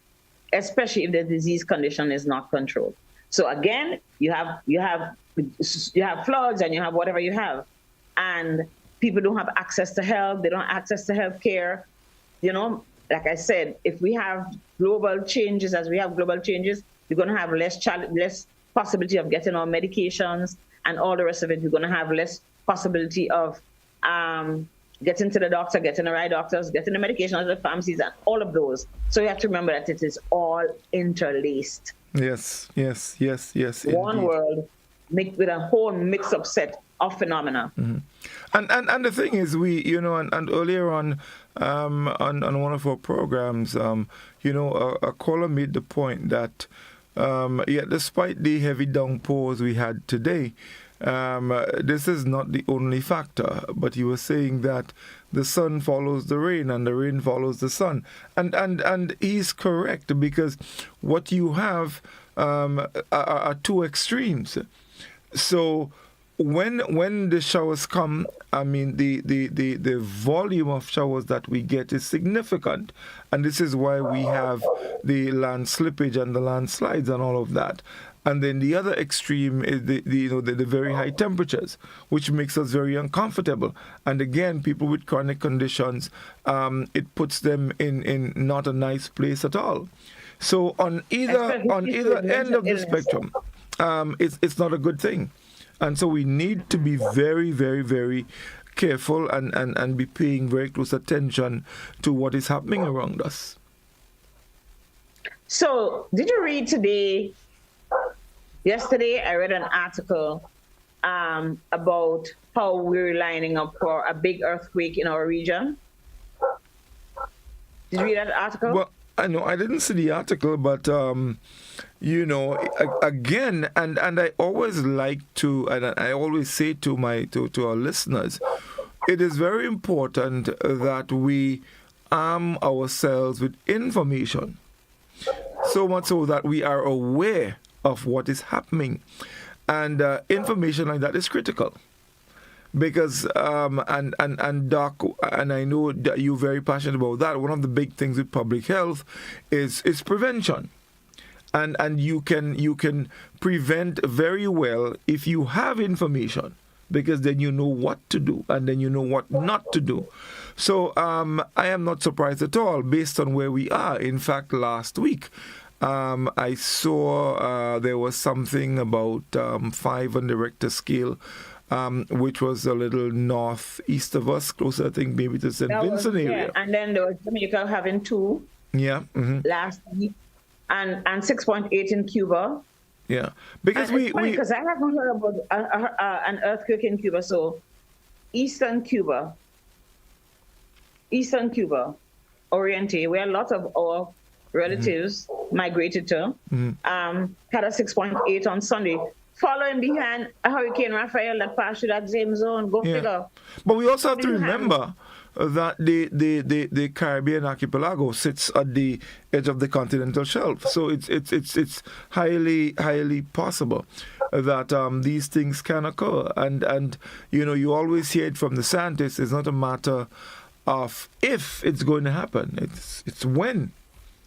especially if the disease condition is not controlled. So again, you have floods and you have whatever you have, and people don't have access to health. They don't have access to health care. You know, like I said, if we have global changes, as we have global changes, we're going to have less possibility of getting our medications and all the rest of it. We're going to have less possibility of getting to the doctor, getting the right doctors, getting the medications at the pharmacies, and all of those. So you have to remember that it is all interlaced. Yes. One world with a whole mix-up set of phenomena. And the thing is, and earlier on one of our programs, a caller made the point that despite the heavy downpours we had today, this is not the only factor, but he was saying that the sun follows the rain and the rain follows the sun, and he's correct, because what you have are two extremes. So when the showers come, I mean the volume of showers that we get is significant, and this is why we have the land slippage and the landslides and all of that. And then the other extreme is the very high temperatures, which makes us very uncomfortable. And again, people with chronic conditions, it puts them in not a nice place at all. So on either end of the spectrum, it's not a good thing. And so we need to be very, very, very careful and be paying very close attention to what is happening around us. So did you read today? Yesterday, I read an article about how we're lining up for a big earthquake in our region. Did you read that article? Well, I know I didn't see the article, but again, and I always like to, and I always say to our listeners, it is very important that we arm ourselves with information, so much so that we are aware of what is happening, and information like that is critical, because and Doc, and I know that you're very passionate about that. One of the big things with public health is prevention, and you can prevent very well if you have information, because then you know what to do and then you know what not to do. So I am not surprised at all based on where we are. In fact, last week, I saw there was something about 5 on the Richter scale, which was a little northeast of us, closer, I think, maybe to St. Vincent area. Yeah. And then there was Jamaica having 2 last week, and 6.8 in Cuba. Yeah, because because I haven't heard about an earthquake in Cuba. So Eastern Cuba, Oriente, where a lot of our relatives migrated to, had a 6.8 on Sunday, following behind a Hurricane Raphael that passed through that same zone. Go figure. But we also have to remember that the Caribbean archipelago sits at the edge of the continental shelf, so it's highly possible that these things can occur, and you always hear it from the scientists. It's not a matter of if it's going to happen; it's when.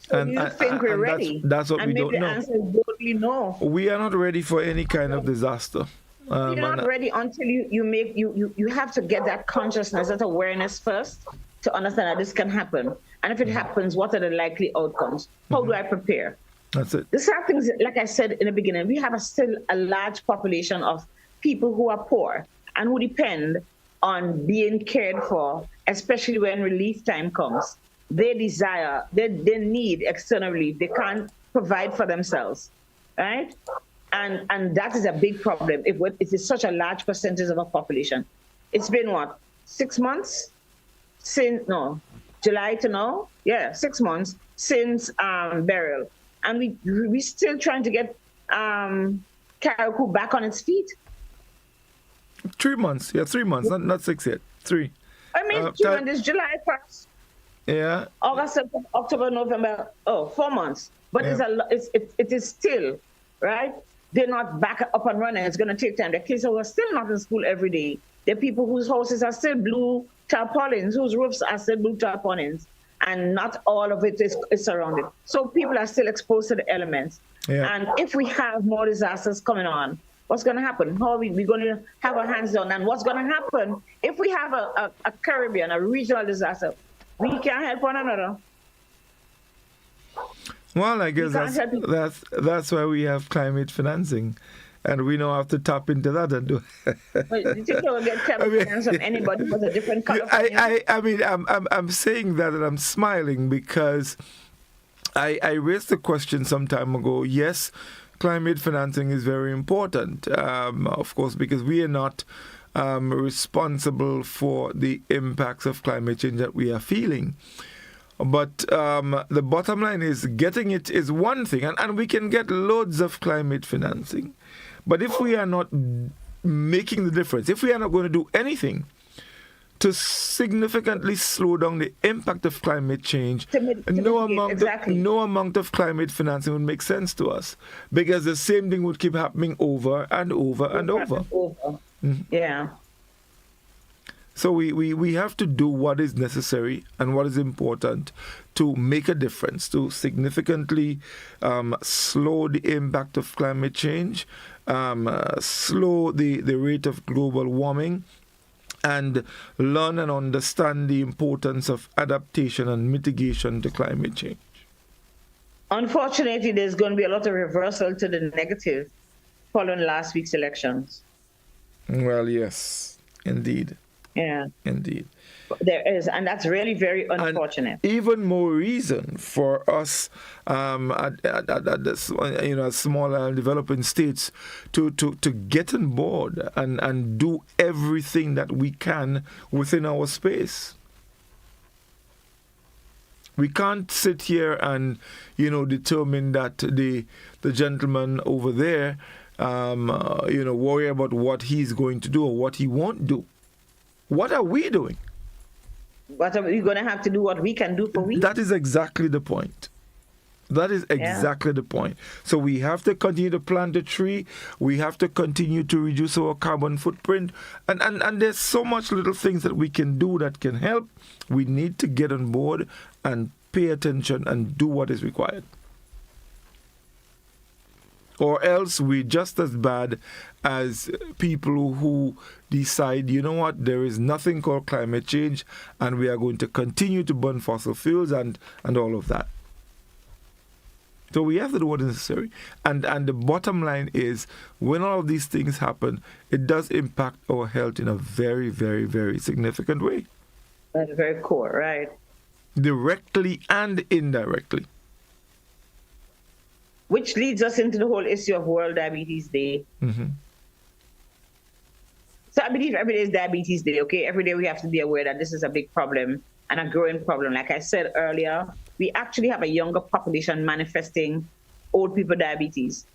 So do you think we're ready? That's what we don't know. And maybe the answer is boldly no. We are not ready for any kind of disaster. You're not ready until you have to get that consciousness, that awareness first to understand that this can happen. And if it happens, what are the likely outcomes? How do I prepare? That's it. The sad thing is, like I said in the beginning, we have still a large population of people who are poor and who depend on being cared for, especially when relief time comes. They need external relief. They can't provide for themselves, right? And that is a big problem. It is such a large percentage of our population. It's been 6 months since July to now? Yeah, 6 months since burial, and we still trying to get Carriacou back on its feet. 3 months, 3 months, not 6 yet. 3. I mean, 3 months is July 1st. Yeah. August, September, October, November. 4 months. But it is still right. They're not back up and running. It's going to take time. The kids are still not in school every day. There are people whose houses are still blue tarpaulins, whose roofs are still blue tarpaulins, and not all of it is surrounded. So people are still exposed to the elements. Yeah. And if we have more disasters coming on, what's going to happen? How are we going to have our hands down? And what's going to happen if we have a Caribbean, a regional disaster? We can't help one another. Well, I guess that's why we have climate financing, and we know how to tap into that and do. Well, you think you'll get climate finance from anybody with a different color? I'm saying that, and I'm smiling because I raised the question some time ago. Yes, climate financing is very important, of course, because we are not responsible for the impacts of climate change that we are feeling. But the bottom line is getting it is one thing, and we can get loads of climate financing. But if we are not making the difference, if we are not going to do anything to significantly slow down the impact of climate change, no amount of climate financing would make sense to us, because the same thing would keep happening over and over and over. Mm-hmm. Yeah. So we have to do what is necessary and what is important to make a difference, to significantly slow the impact of climate change, slow the rate of global warming, and learn and understand the importance of adaptation and mitigation to climate change. Unfortunately, there's going to be a lot of reversal to the negative following last week's elections. Well, yes, indeed. Yeah. Indeed. There is, and that's really very unfortunate. And even more reason for us at this, smaller and developing states to get on board and do everything that we can within our space. We can't sit here and, determine that the gentleman over there, worry about what he's going to do or what he won't do. What are we doing? What are we going to have to do? What we can do for we? That is exactly the point. That is exactly the point. So we have to continue to plant a tree. We have to continue to reduce our carbon footprint. And there's so much little things that we can do that can help. We need to get on board and pay attention and do what is required. Or else we're just as bad as people who decide, there is nothing called climate change and we are going to continue to burn fossil fuels and all of that. So we have to do what is necessary. And the bottom line is, when all of these things happen, it does impact our health in a very, very, very significant way. That's very core, right? Directly and indirectly. Which leads us into the whole issue of World Diabetes Day. Mm-hmm. So I believe every day is Diabetes Day, okay? Every day we have to be aware that this is a big problem and a growing problem. Like I said earlier, we actually have a younger population manifesting old people diabetes.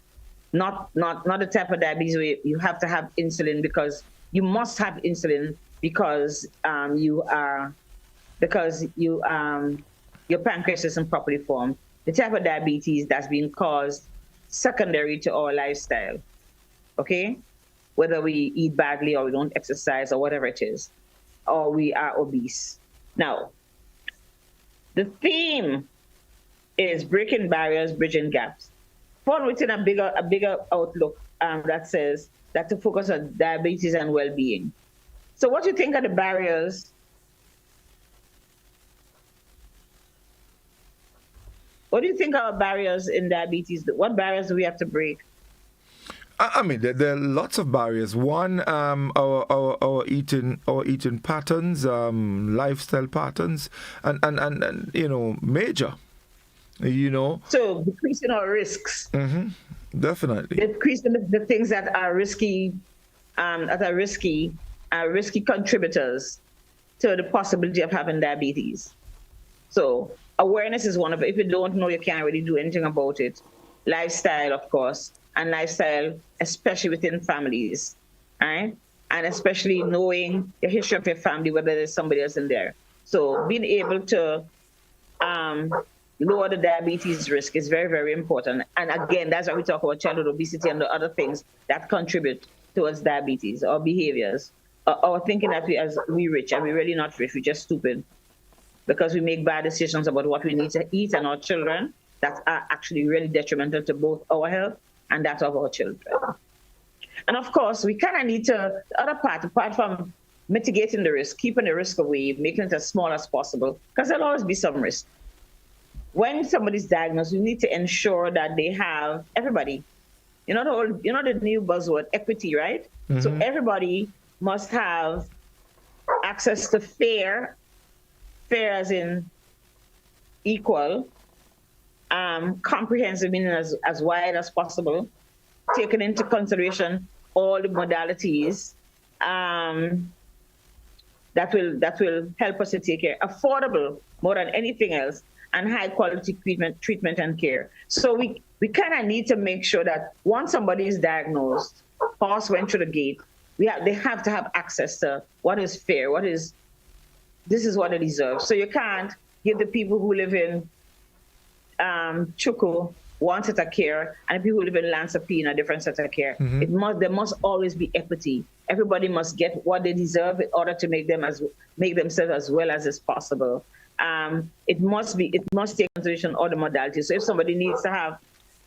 Not the type of diabetes where you have to have insulin because you must have insulin because your pancreas isn't properly formed. The type of diabetes that's being caused secondary to our lifestyle, okay? Whether we eat badly or we don't exercise or whatever it is, or we are obese. Now, the theme is breaking barriers, bridging gaps. Fall within a bigger outlook that says that to focus on diabetes and well-being. So what do you think are the barriers? What do you think are barriers in diabetes? What barriers do we have to break? I mean, there are lots of barriers. One, our eating patterns, lifestyle patterns, and major. So decreasing our risks. Mm-hmm. Definitely. Decreasing the things that are risky, risky contributors to the possibility of having diabetes. So awareness is one of it. If you don't know, you can't really do anything about it. Lifestyle, of course, and lifestyle, especially within families, right? And especially knowing the history of your family, whether there's somebody else in there. So being able to lower the diabetes risk is very, very important. And again, that's why we talk about childhood obesity and the other things that contribute towards diabetes, or behaviors, or thinking that we're rich, and we're really not rich, we're just stupid, because we make bad decisions about what we need to eat and our children that are actually really detrimental to both our health and that of our children. And of course, we kind of need to, the other part, apart from mitigating the risk, keeping the risk away, making it as small as possible, because there'll always be some risk. When somebody's diagnosed, we need to ensure that they have, everybody, the new buzzword, equity, right? Mm-hmm. So everybody must have access to fair as in equal, comprehensive, meaning as wide as possible, taking into consideration all the modalities that will help us to take care, affordable more than anything else, and high quality treatment and care. So we kind of need to make sure that once somebody is diagnosed, horse went through the gate, they have to have access to what is fair, this is what they deserve. So you can't give the people who live in Chuku one set of care and the people who live in Lansapine a different set of care. Mm-hmm. There must always be equity. Everybody must get what they deserve in order to make themselves as well as is possible. It must take consideration all the modalities. So if somebody needs to have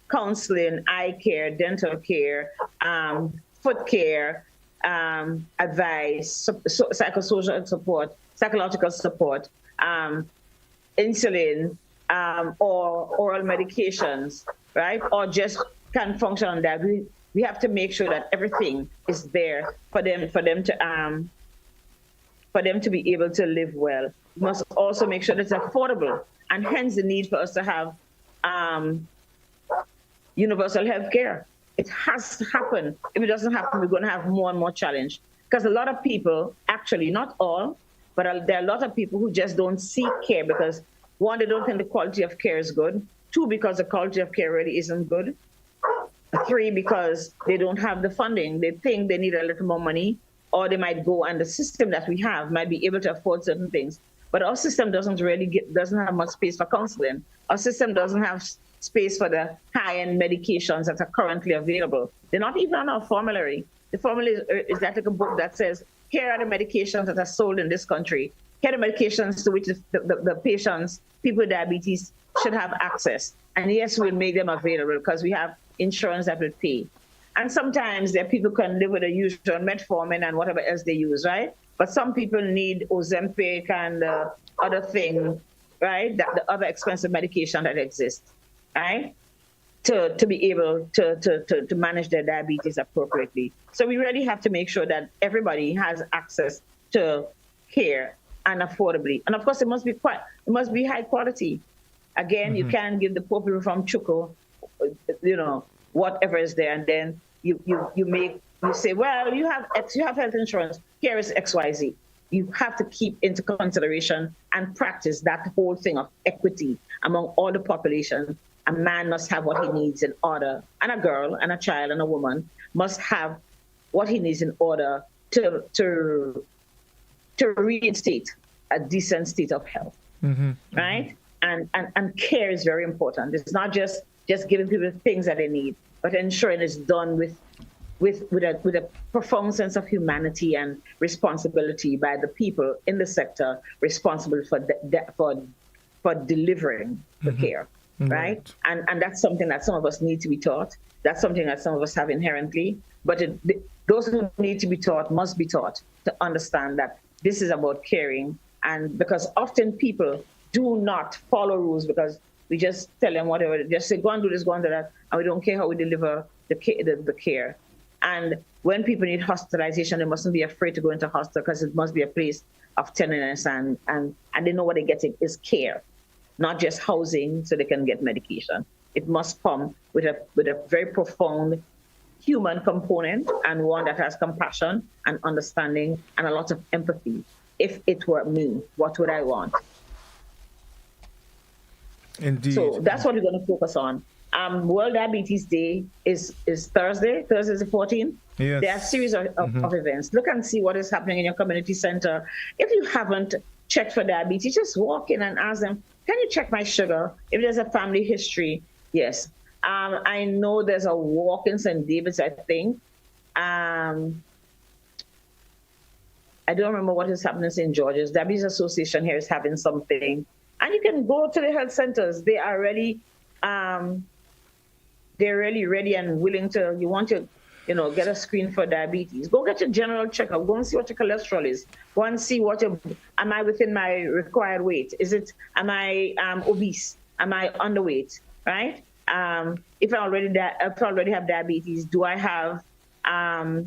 counseling, eye care, dental care, foot care, advice, psychosocial support, psychological support, insulin, or oral medications, right? Or just can't function on that. We have to make sure that everything is there for them to be able to live well. We must also make sure that it's affordable, and hence the need for us to have universal health care. It has to happen. If it doesn't happen, we're going to have more and more challenge. Because a lot of people, actually not all, but there are a lot of people who just don't seek care because, one, they don't think the quality of care is good. Two, because the quality of care really isn't good. Three, because they don't have the funding. They think they need a little more money, or they might go, and the system that we have might be able to afford certain things. But our system doesn't have much space for counseling. Our system doesn't have space for the high-end medications that are currently available. They're not even on our formulary. The formulary is like a book that says, here are the medications that are sold in this country. Here are the medications to which the patients, people with diabetes, should have access. And yes, we'll make them available because we have insurance that will pay. And sometimes there are people who can live with the usual metformin and whatever else they use, right? But some people need Ozempic and other thing, right? The other expensive medication that exists, right? to be able to manage their diabetes appropriately. So we really have to make sure that everybody has access to care and affordably. And of course, it must be high quality. Again, you can't give the poor people from Chuko, whatever is there, and then you say, well, you have health insurance. Here is XYZ. You have to keep into consideration and practice that whole thing of equity among all the population. A man must have what he needs in order, and a girl and a child and a woman must have what he needs in order to reinstate a decent state of health, right? And care is very important. It's not just giving people things that they need, but ensuring it's done with a profound sense of humanity and responsibility by the people in the sector responsible for delivering the care, right? And that's something that some of us need to be taught. That's something that some of us have inherently, but those who need to be taught must be taught to understand that this is about caring. And because often people do not follow rules because we just tell them whatever, just say, go and do this, go and do that, and we don't care how we deliver the care. And when people need hospitalization, they mustn't be afraid to go into hospital because it must be a place of tenderness and they know what they're getting is care, not just housing so they can get medication. It must come with a very profound human component and one that has compassion and understanding and a lot of empathy. If it were me, what would I want? Indeed. So that's what we're going to focus on. World Diabetes Day is Thursday. Thursday is the 14th. Yes. There are a series of events. Look and see what is happening in your community center. If you haven't checked for diabetes, just walk in and ask them, can you check my sugar? If there's a family history, yes. I know there's a walk in St. David's, I think. I don't remember what is happening in St. George's. Diabetes Association here is having something. And you can go to the health centers. They are really, they're really ready and willing to, you want to, get a screen for diabetes. Go get your general checkup. Go and see what your cholesterol is. Go and see am I within my required weight? Am I obese? Am I underweight, right? If I already have diabetes, do I have, how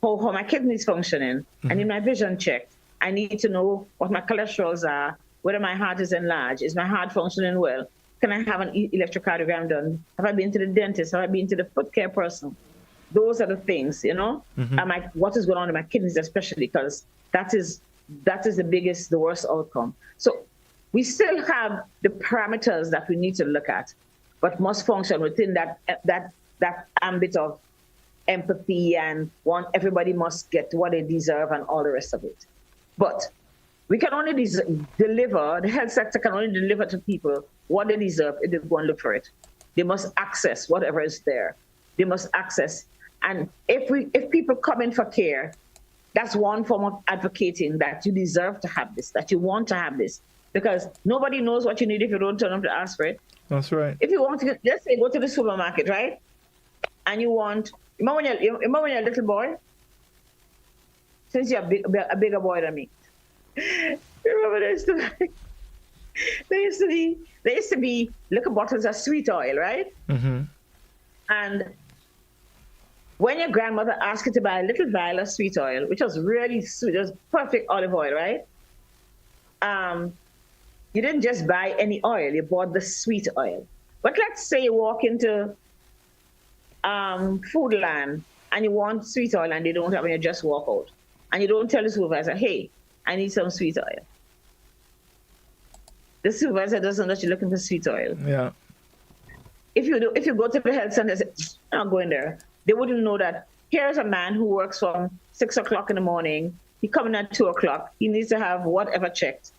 my kidneys functioning? I need my vision checked. I need to know what my cholesterols are, whether my heart is enlarged. Is my heart functioning well? Can I have an electrocardiogram done? Have I been to the dentist? Have I been to the foot care person? Those are the things, what is going on in my kidneys, especially because that is the worst outcome. So we still have the parameters that we need to look at, but must function within that ambit of empathy and everybody must get what they deserve and all the rest of it. But we can only deliver, the health sector can only deliver to people what they deserve if they go and look for it. They must access whatever is there. They must access. And if people come in for care, that's one form of advocating that you deserve to have this, that you want to have this. Because nobody knows what you need if you don't turn up to ask for it. That's right. If you want to, let's say, go to the supermarket, right? And you want, remember when you're a little boy? Since you're a bigger boy than me. Remember there used to be little bottles of sweet oil, right? And when your grandmother asked you to buy a little vial of sweet oil, which was really sweet, it was perfect olive oil, right? You didn't just buy any oil, you bought the sweet oil. But let's say you walk into Foodland and you want sweet oil and they don't have it, and you just walk out. And you don't tell the supervisor, hey, I need some sweet oil. The supervisor doesn't know that you're looking for sweet oil. Yeah. If you go to the health center and say, I'm not going there, they wouldn't know that here's a man who works from 6 o'clock in the morning. He coming at 2 o'clock. He needs to have whatever checked.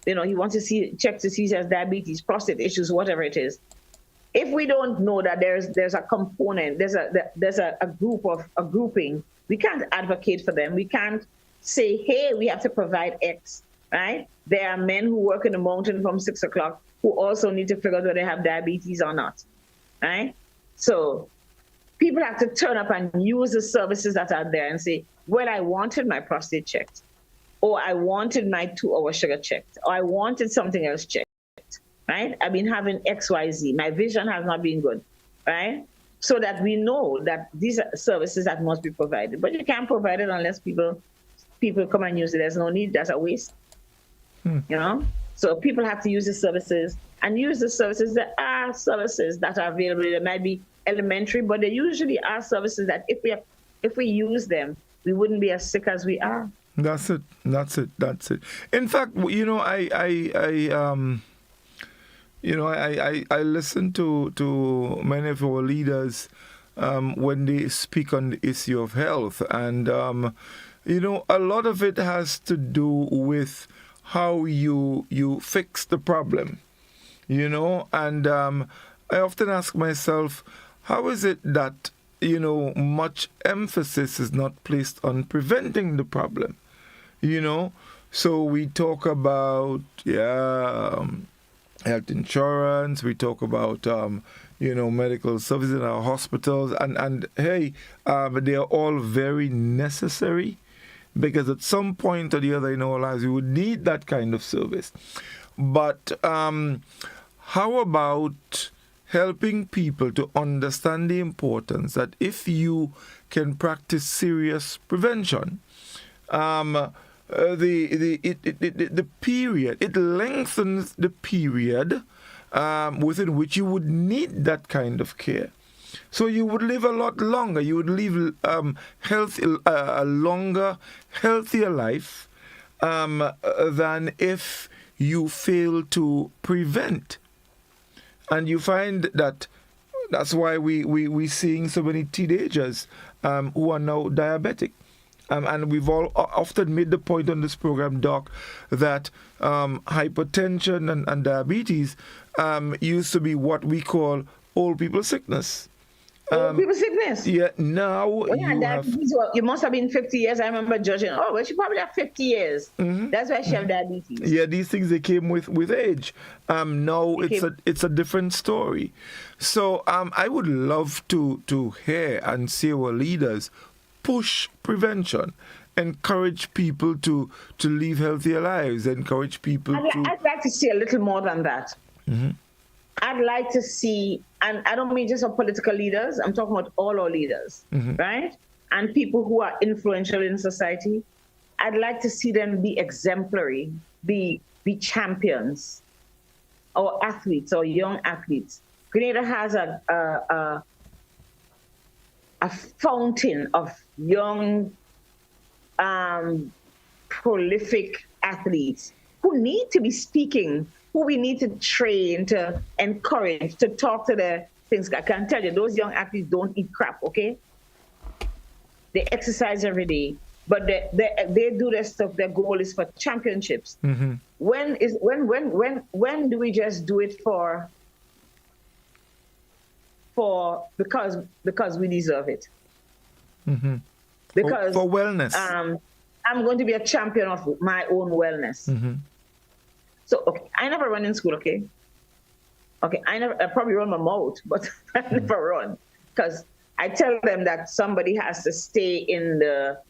He wants to check to see if he has diabetes, prostate issues, whatever it is. If we don't know that there's a component, there's a grouping, we can't advocate for them. We can't say, hey, we have to provide X, right? There are men who work in the mountain from 6 o'clock who also need to figure out whether they have diabetes or not, right? So people have to turn up and use the services that are there and say, well, I wanted my prostate checked, or I wanted my 2-hour sugar checked, or I wanted something else checked. right? I've been having XYZ. My vision has not been good, right? So that we know that these are services that must be provided. But you can't provide it unless people come and use it. There's no need. That's a waste. You know? So people have to use the services and use the services. There are services that are available. They might be elementary, but they usually are services that if we use them, we wouldn't be as sick as we are. That's it. In fact, I listen to many of our leaders when they speak on the issue of health, and a lot of it has to do with how you fix the problem, and I often ask myself, how is it that much emphasis is not placed on preventing the problem? So we talk about health insurance, we talk about medical services in our hospitals, and hey, they are all very necessary, because at some point or the other in our lives we would need that kind of service. But how about helping people to understand the importance that if you can practice serious prevention, the period, it lengthens the period within which you would need that kind of care. So you would live a lot longer. You would live a longer, healthier life than if you fail to prevent. And you find that's why we're seeing so many teenagers who are now diabetic. And we've all often made the point on this program, Doc, that hypertension and diabetes used to be what we call old people sickness. Old people sickness? Yeah, now you must have been 50 years. I remember judging, she probably have 50 years. Mm-hmm. That's why she have diabetes. Yeah, these things, they came with age. Now it's a different story. So I would love to hear and see our leaders push prevention, encourage people to live healthier lives, encourage people I'd like to see a little more than that. Mm-hmm. I'd like to see, and I don't mean just our political leaders, I'm talking about all our leaders, right? And people who are influential in society. I'd like to see them be exemplary, be champions, or athletes, or young athletes. Grenada has a fountain of young, prolific athletes who need to be speaking, who we need to train, to encourage, to talk to the things. I can tell you, those young athletes don't eat crap, okay? They exercise every day, but they do their stuff. Their goal is for championships. Mm-hmm. When do we just do it because we deserve it? Mm-hmm. Because for wellness. I'm going to be a champion of my own wellness. Mm-hmm. So, okay, I never run in school, okay? Okay, I probably run my mouth, but I never run. Because I tell them that somebody has to stay in the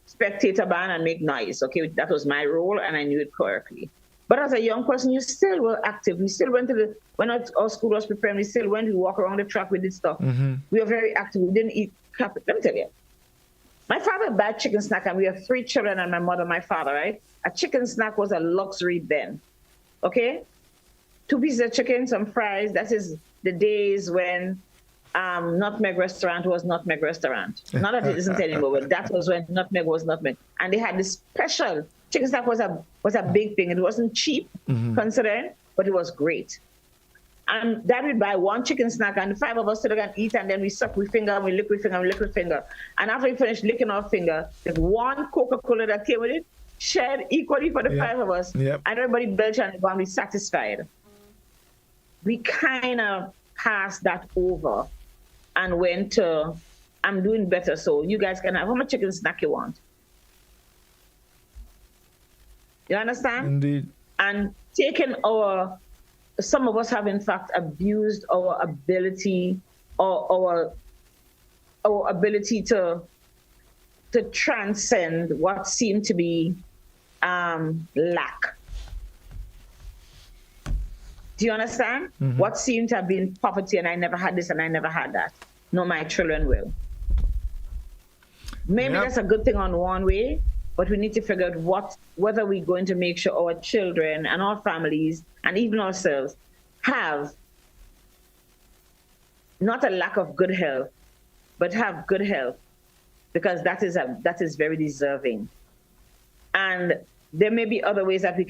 spectator band and make noise, okay? That was my role, and I knew it correctly. But as a young person, you still were active. We still went when our school was preparing, we still went, we walked around the track, we did stuff. Mm-hmm. We were very active. We didn't eat crap. Let me tell you. My father bought chicken snack, and we have 3 children, and my mother, my father, right? A chicken snack was a luxury then, okay? 2 pieces of chicken, some fries. That is the days when Nutmeg Restaurant was Nutmeg Restaurant. Not that it isn't anymore, but that was when Nutmeg was Nutmeg. And they had this special chicken snack was a big thing. It wasn't cheap, considering, but it was great. And Dad would buy 1 chicken snack, and the 5 of us sit and eat, and then we suck with finger, and we lick with finger, and we lick with finger. And after we finished licking our finger, there's 1 Coca-Cola that came with it, shared equally for the 5 of us, and everybody belched and gone, we satisfied. We kind of passed that over and went to, I'm doing better, so you guys can have how much chicken snack you want. You understand? Indeed. And taking some of us have in fact abused our ability or our ability to transcend what seemed to be lack. Do you understand? What seemed to have been poverty, and I never had this and I never had that. No, my children will. Maybe that's a good thing on one way, but we need to figure out whether we're going to make sure our children and our families and even ourselves have not a lack of good health, but have good health, because that is very deserving. And there may be other ways that we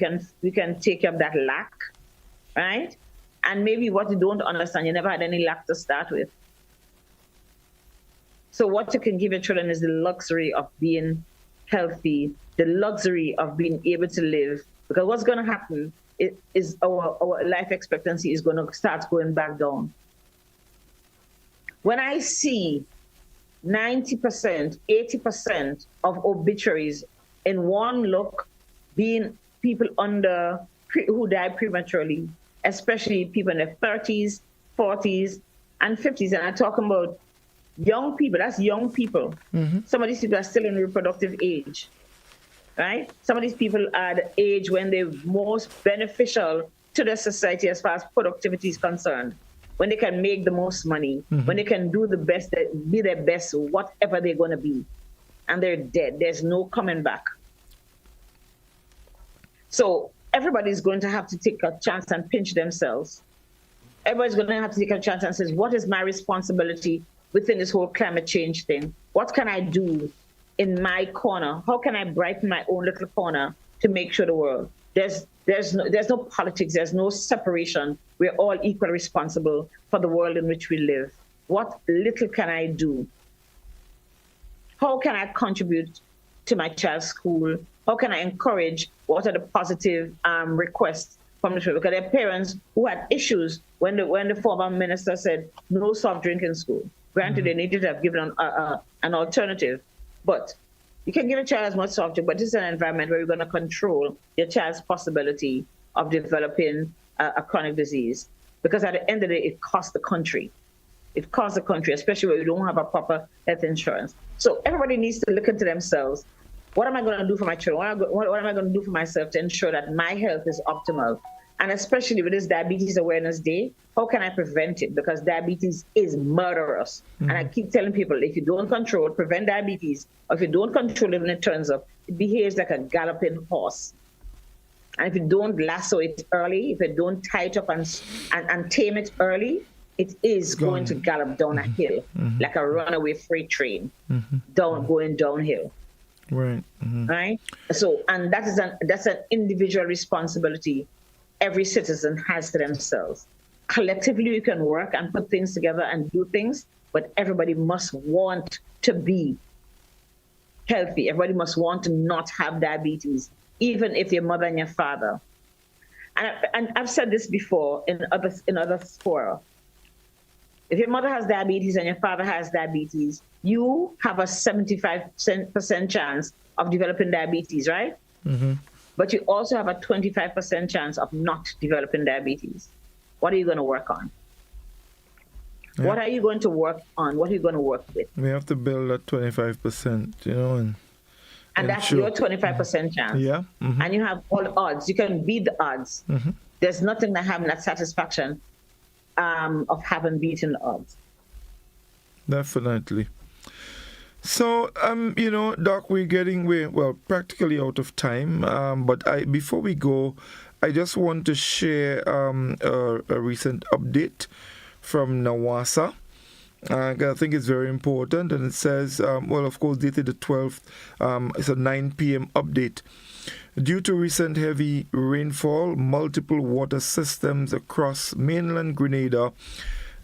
can take care of that lack, right? And maybe what you don't understand, you never had any lack to start with. So what you can give your children is the luxury of being healthy, the luxury of being able to live. Because what's going to happen is our life expectancy is going to start going back down. When I see 90%, 80% of obituaries in one look being people who die prematurely, especially people in their 30s, 40s, and 50s, and I'm talking about young people, that's young people. Some of these people are still in reproductive age, right? Some of these people are the age when they're most beneficial to the society as far as productivity is concerned, when they can make the most money, when they can do the best, be their best, whatever they're going to be. And they're dead. There's no coming back. So everybody's going to have to take a chance and pinch themselves. Everybody's going to have to take a chance and say, what is my responsibility within this whole climate change thing? What can I do in my corner? How can I brighten my own little corner to make sure the world? There's no politics. There's no separation. We're all equally responsible for the world in which we live. What little can I do? How can I contribute to my child's school? How can I encourage? What are the positive requests from the children? Because there are parents who had issues when the former minister said no soft drink in school. Granted, they needed to have given an alternative, but you can give a child as much soft drink, but this is an environment where you're going to control your child's possibility of developing a chronic disease. Because at the end of the day, it costs the country. It costs the country, especially where you don't have a proper health insurance. So everybody needs to look into themselves. What am I going to do for my children? What am I going to do for myself to ensure that my health is optimal? And especially with this Diabetes Awareness Day, how can I prevent it? Because diabetes is murderous. And I keep telling people, if you don't prevent diabetes, or if you don't control it when it turns up, it behaves like a galloping horse. And if you don't lasso it early, if you don't tie it up and tame it early, it is going to gallop down a hill like a runaway freight train, going downhill. Right. Right. So, and that's an individual responsibility every citizen has to themselves. Collectively, we can work and put things together and do things, but everybody must want to be healthy. Everybody must want to not have diabetes, even if your mother and your father. And I've said this before in other fora. If your mother has diabetes and your father has diabetes, you have a 75% chance of developing diabetes, right? But you also have a 25% chance of not developing diabetes. What are you going to work on? Yeah. What are you going to work on? What are you going to work with? We have to build that 25%, and that's your 25% chance. Yeah. And you have all the odds. You can beat the odds. There's nothing that having that satisfaction of having beaten the odds. Definitely. So, Doc, we're practically out of time. But before we go, I just want to share a recent update from NAWASA. I think it's very important, and it says, of course, dated the 12th, it's a 9 p.m. update. Due to recent heavy rainfall, multiple water systems across mainland Grenada,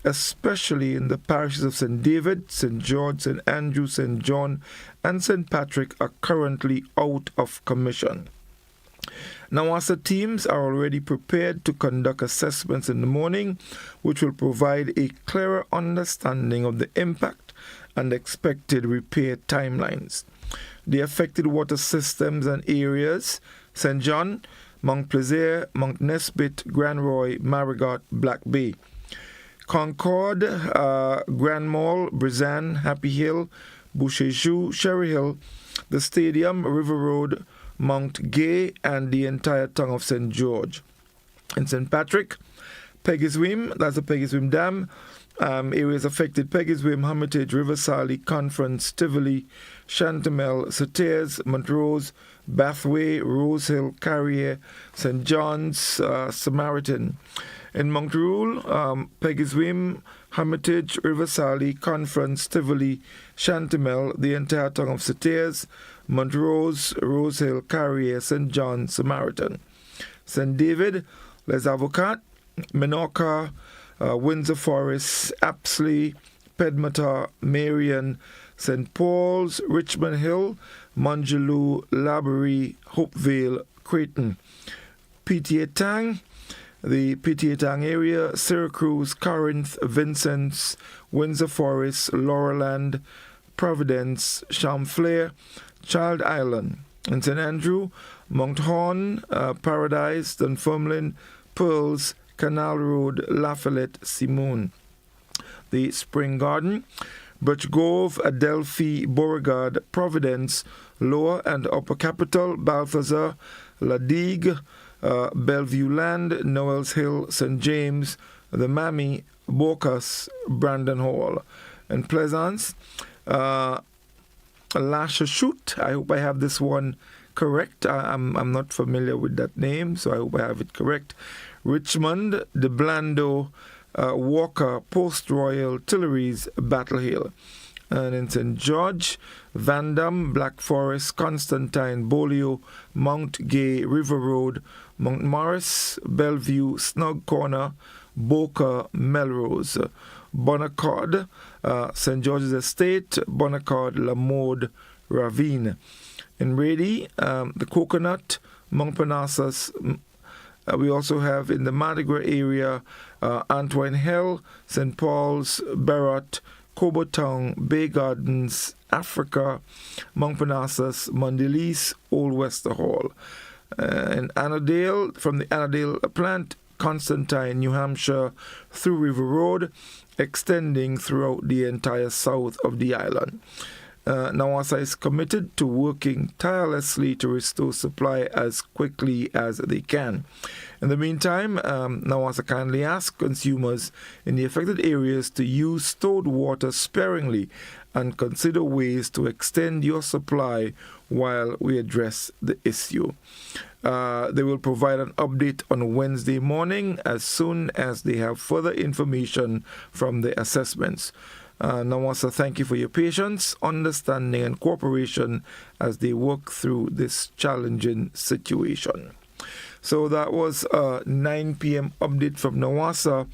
especially in the parishes of St. David, St. George, St. Andrew, St. John, and St. Patrick, are currently out of commission. NAWASA teams are already prepared to conduct assessments in the morning, which will provide a clearer understanding of the impact and expected repair timelines. The affected water systems and areas: St. John, Mount Plaisir, Mount Nesbitt, Grand Roy, Marigot, Black Bay. Concord, Grand Mall, Brizan, Happy Hill, Boucher-Joux, Sherry Hill, the Stadium, River Road, Mount Gay, and the entire tongue of St. George. In St. Patrick, Pegiswim, that's the Pegiswim Dam. Areas affected: Pegiswim, Hermitage, River Sally, Conference, Tivoli, Chantemel, Sauters, Montrose, Bathway, Rose Hill, Carrier, St. John's, Samaritan. In Montrule, Pegiswim, Hermitage, River Sally, Conference, Tivoli, Chantemel, the entire tongue of Sauters, Montrose, Rose Hill, Carrier, St. John, Samaritan. St. David, Les Avocats, Minorca, Windsor Forest, Apsley, Pedmata, Marion, St. Paul's, Richmond Hill, Monjaloo, Laborie, Hopevale, Creighton. PTA Tang, the PTA Tang area, Syracuse, Corinth, Vincent's, Windsor Forest, Laurelland, Providence, Champlain, Child Island. In St. Andrew, Mount Horn, Paradise, Dunfermline, Pearls, Canal Road, Lafayette, Simone. The Spring Garden, Birchgrove, Adelphi, Beauregard, Providence, Lower and Upper Capital, Balthazar, La Digue, Bellevue Land, Noels Hill, St. James, the Mammy, Bocas, Brandon Hall. And Pleasance, Lashashute, I hope I have this one correct. I'm not familiar with that name, so I hope I have it correct. Richmond, De Blando, Walker, Post Royal, Tuileries, Battle Hill. And in St. George, Vandam, Black Forest, Constantine, Bolio, Mount Gay, River Road, Mount Morris, Bellevue, Snug Corner, Boca, Melrose, Bonaccord, St. George's Estate, Bonaccord, Lamode, Ravine. In Rady, the Coconut, Montparnasse. We also have in the Mardi Gras area, Antoine Hill, St. Paul's, Barrett, Cobotown, Bay Gardens, Africa, Montparnasse, Mondelez, Old Wester Hall. In Annandale, from the Annandale plant, Constantine, New Hampshire, through River Road, extending throughout the entire south of the island. NAWASA is committed to working tirelessly to restore supply as quickly as they can. In the meantime, NAWASA kindly asks consumers in the affected areas to use stored water sparingly and consider ways to extend your supply while we address the issue. They will provide an update on Wednesday morning as soon as they have further information from the assessments. NAWASA, thank you for your patience, understanding, and cooperation as they work through this challenging situation. So that was a 9 p.m. update from NAWASA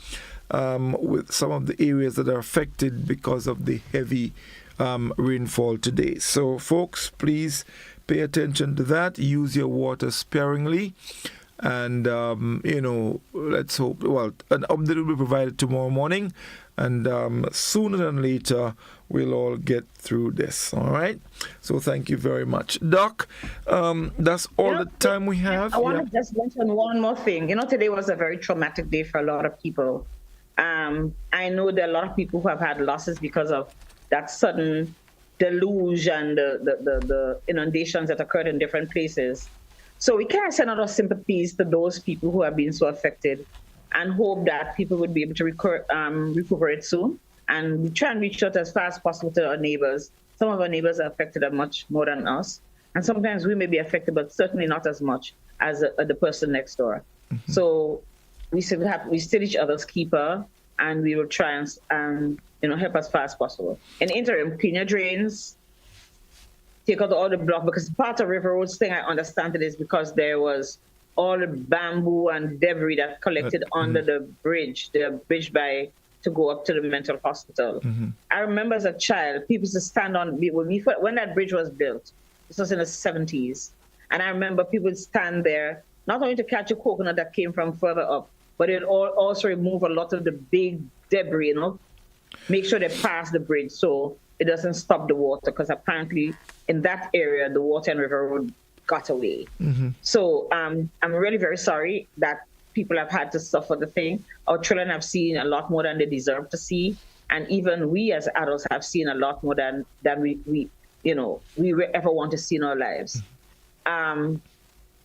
with some of the areas that are affected because of the heavy rainfall today. So, folks, please pay attention to that. Use your water sparingly. And, let's hope, an update will be provided tomorrow morning. And sooner than later, we'll all get through this. All right? So thank you very much. Doc, that's all the time we have. I want to just mention one more thing. Today was a very traumatic day for a lot of people. I know there are a lot of people who have had losses because of that sudden deluge and the inundations that occurred in different places. So we can send out our sympathies to those people who have been so affected and hope that people would be able to recuperate soon. And we try and reach out as far as possible to our neighbors. Some of our neighbors are affected much more than us. And sometimes we may be affected, but certainly not as much as the person next door. Mm-hmm. So we still each other's keeper, and we will try and help as far as possible. In the interim, clean your drains, take out all the block, because part of River Road's thing, I understand it is because there was all the bamboo and debris that collected under the bridge to go up to the mental hospital. Mm-hmm. I remember as a child, people used to stand on, when that bridge was built, this was in the 70s, and I remember people would stand there, not only to catch a coconut that came from further up, but it also remove a lot of the big debris, make sure they pass the bridge so it doesn't stop the water, because apparently in that area, the water and River Road got away. Mm-hmm. So I'm really very sorry that people have had to suffer the thing. Our children have seen a lot more than they deserve to see. And even we as adults have seen a lot more than we ever want to see in our lives.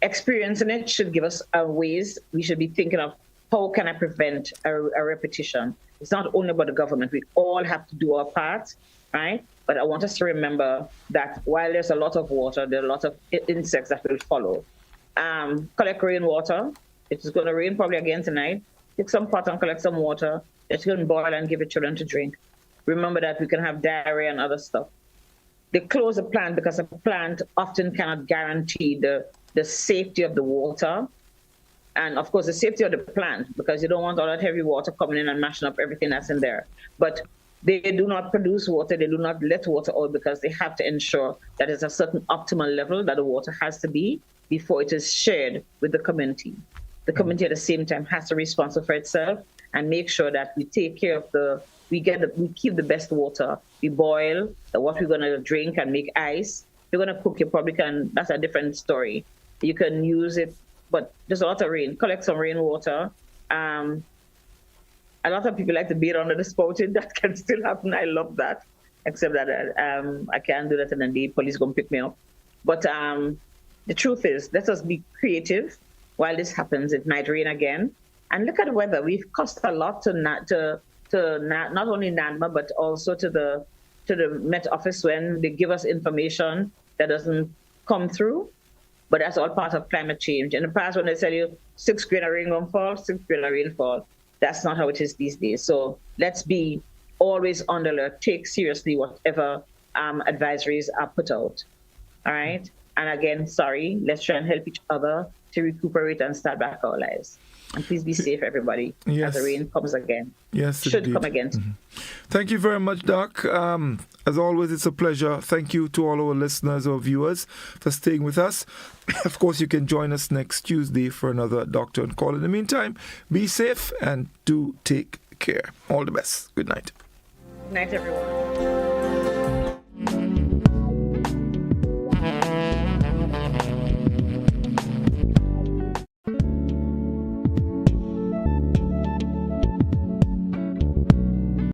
Experiencing it should give us ways. We should be thinking of how can I prevent a repetition? It's not only about the government. We all have to do our part, right? But I want us to remember that while there's a lot of water, there are a lot of insects that will follow. Collect rainwater. It is going to rain probably again tonight. Take some pot and collect some water. It's going to boil and give it children to drink. Remember that we can have diarrhea and other stuff. They close a plant because a plant often cannot guarantee the safety of the water. And of course, the safety of the plant, because you don't want all that heavy water coming in and mashing up everything that's in there. But they do not produce water. They do not let water out because they have to ensure that it's a certain optimal level that the water has to be before it is shared with the community. The community at the same time has to be responsible for itself and make sure that we take care of we keep the best water. We boil what we're going to drink and make ice. If you're going to cook, you probably can, that's a different story. You can use it, but there's a lot of rain. Collect some rainwater. A lot of people like to bathe under the spouted. That can still happen. I love that, except that I can't do that, and then the police going to pick me up. But the truth is, let us be creative while this happens. It might rain again. And look at the weather. We've cost a lot to not only NADMA, but also to the Met Office when they give us information that doesn't come through. But that's all part of climate change. In the past, when they tell you 6 grain of rain going to fall, 6 grain of rainfall, that's not how it is these days. So let's be always on the alert. Take seriously whatever advisories are put out. All right? And again, sorry, let's try and help each other to recuperate and start back our lives. And please be safe, everybody, as the rain comes again. Yes, should indeed. come again. Mm-hmm. Thank you very much, Doc. As always, it's a pleasure. Thank you to all our listeners or viewers for staying with us. Of course, you can join us next Tuesday for another Doctor on Call. In the meantime, be safe and do take care. All the best. Good night. Good night, everyone.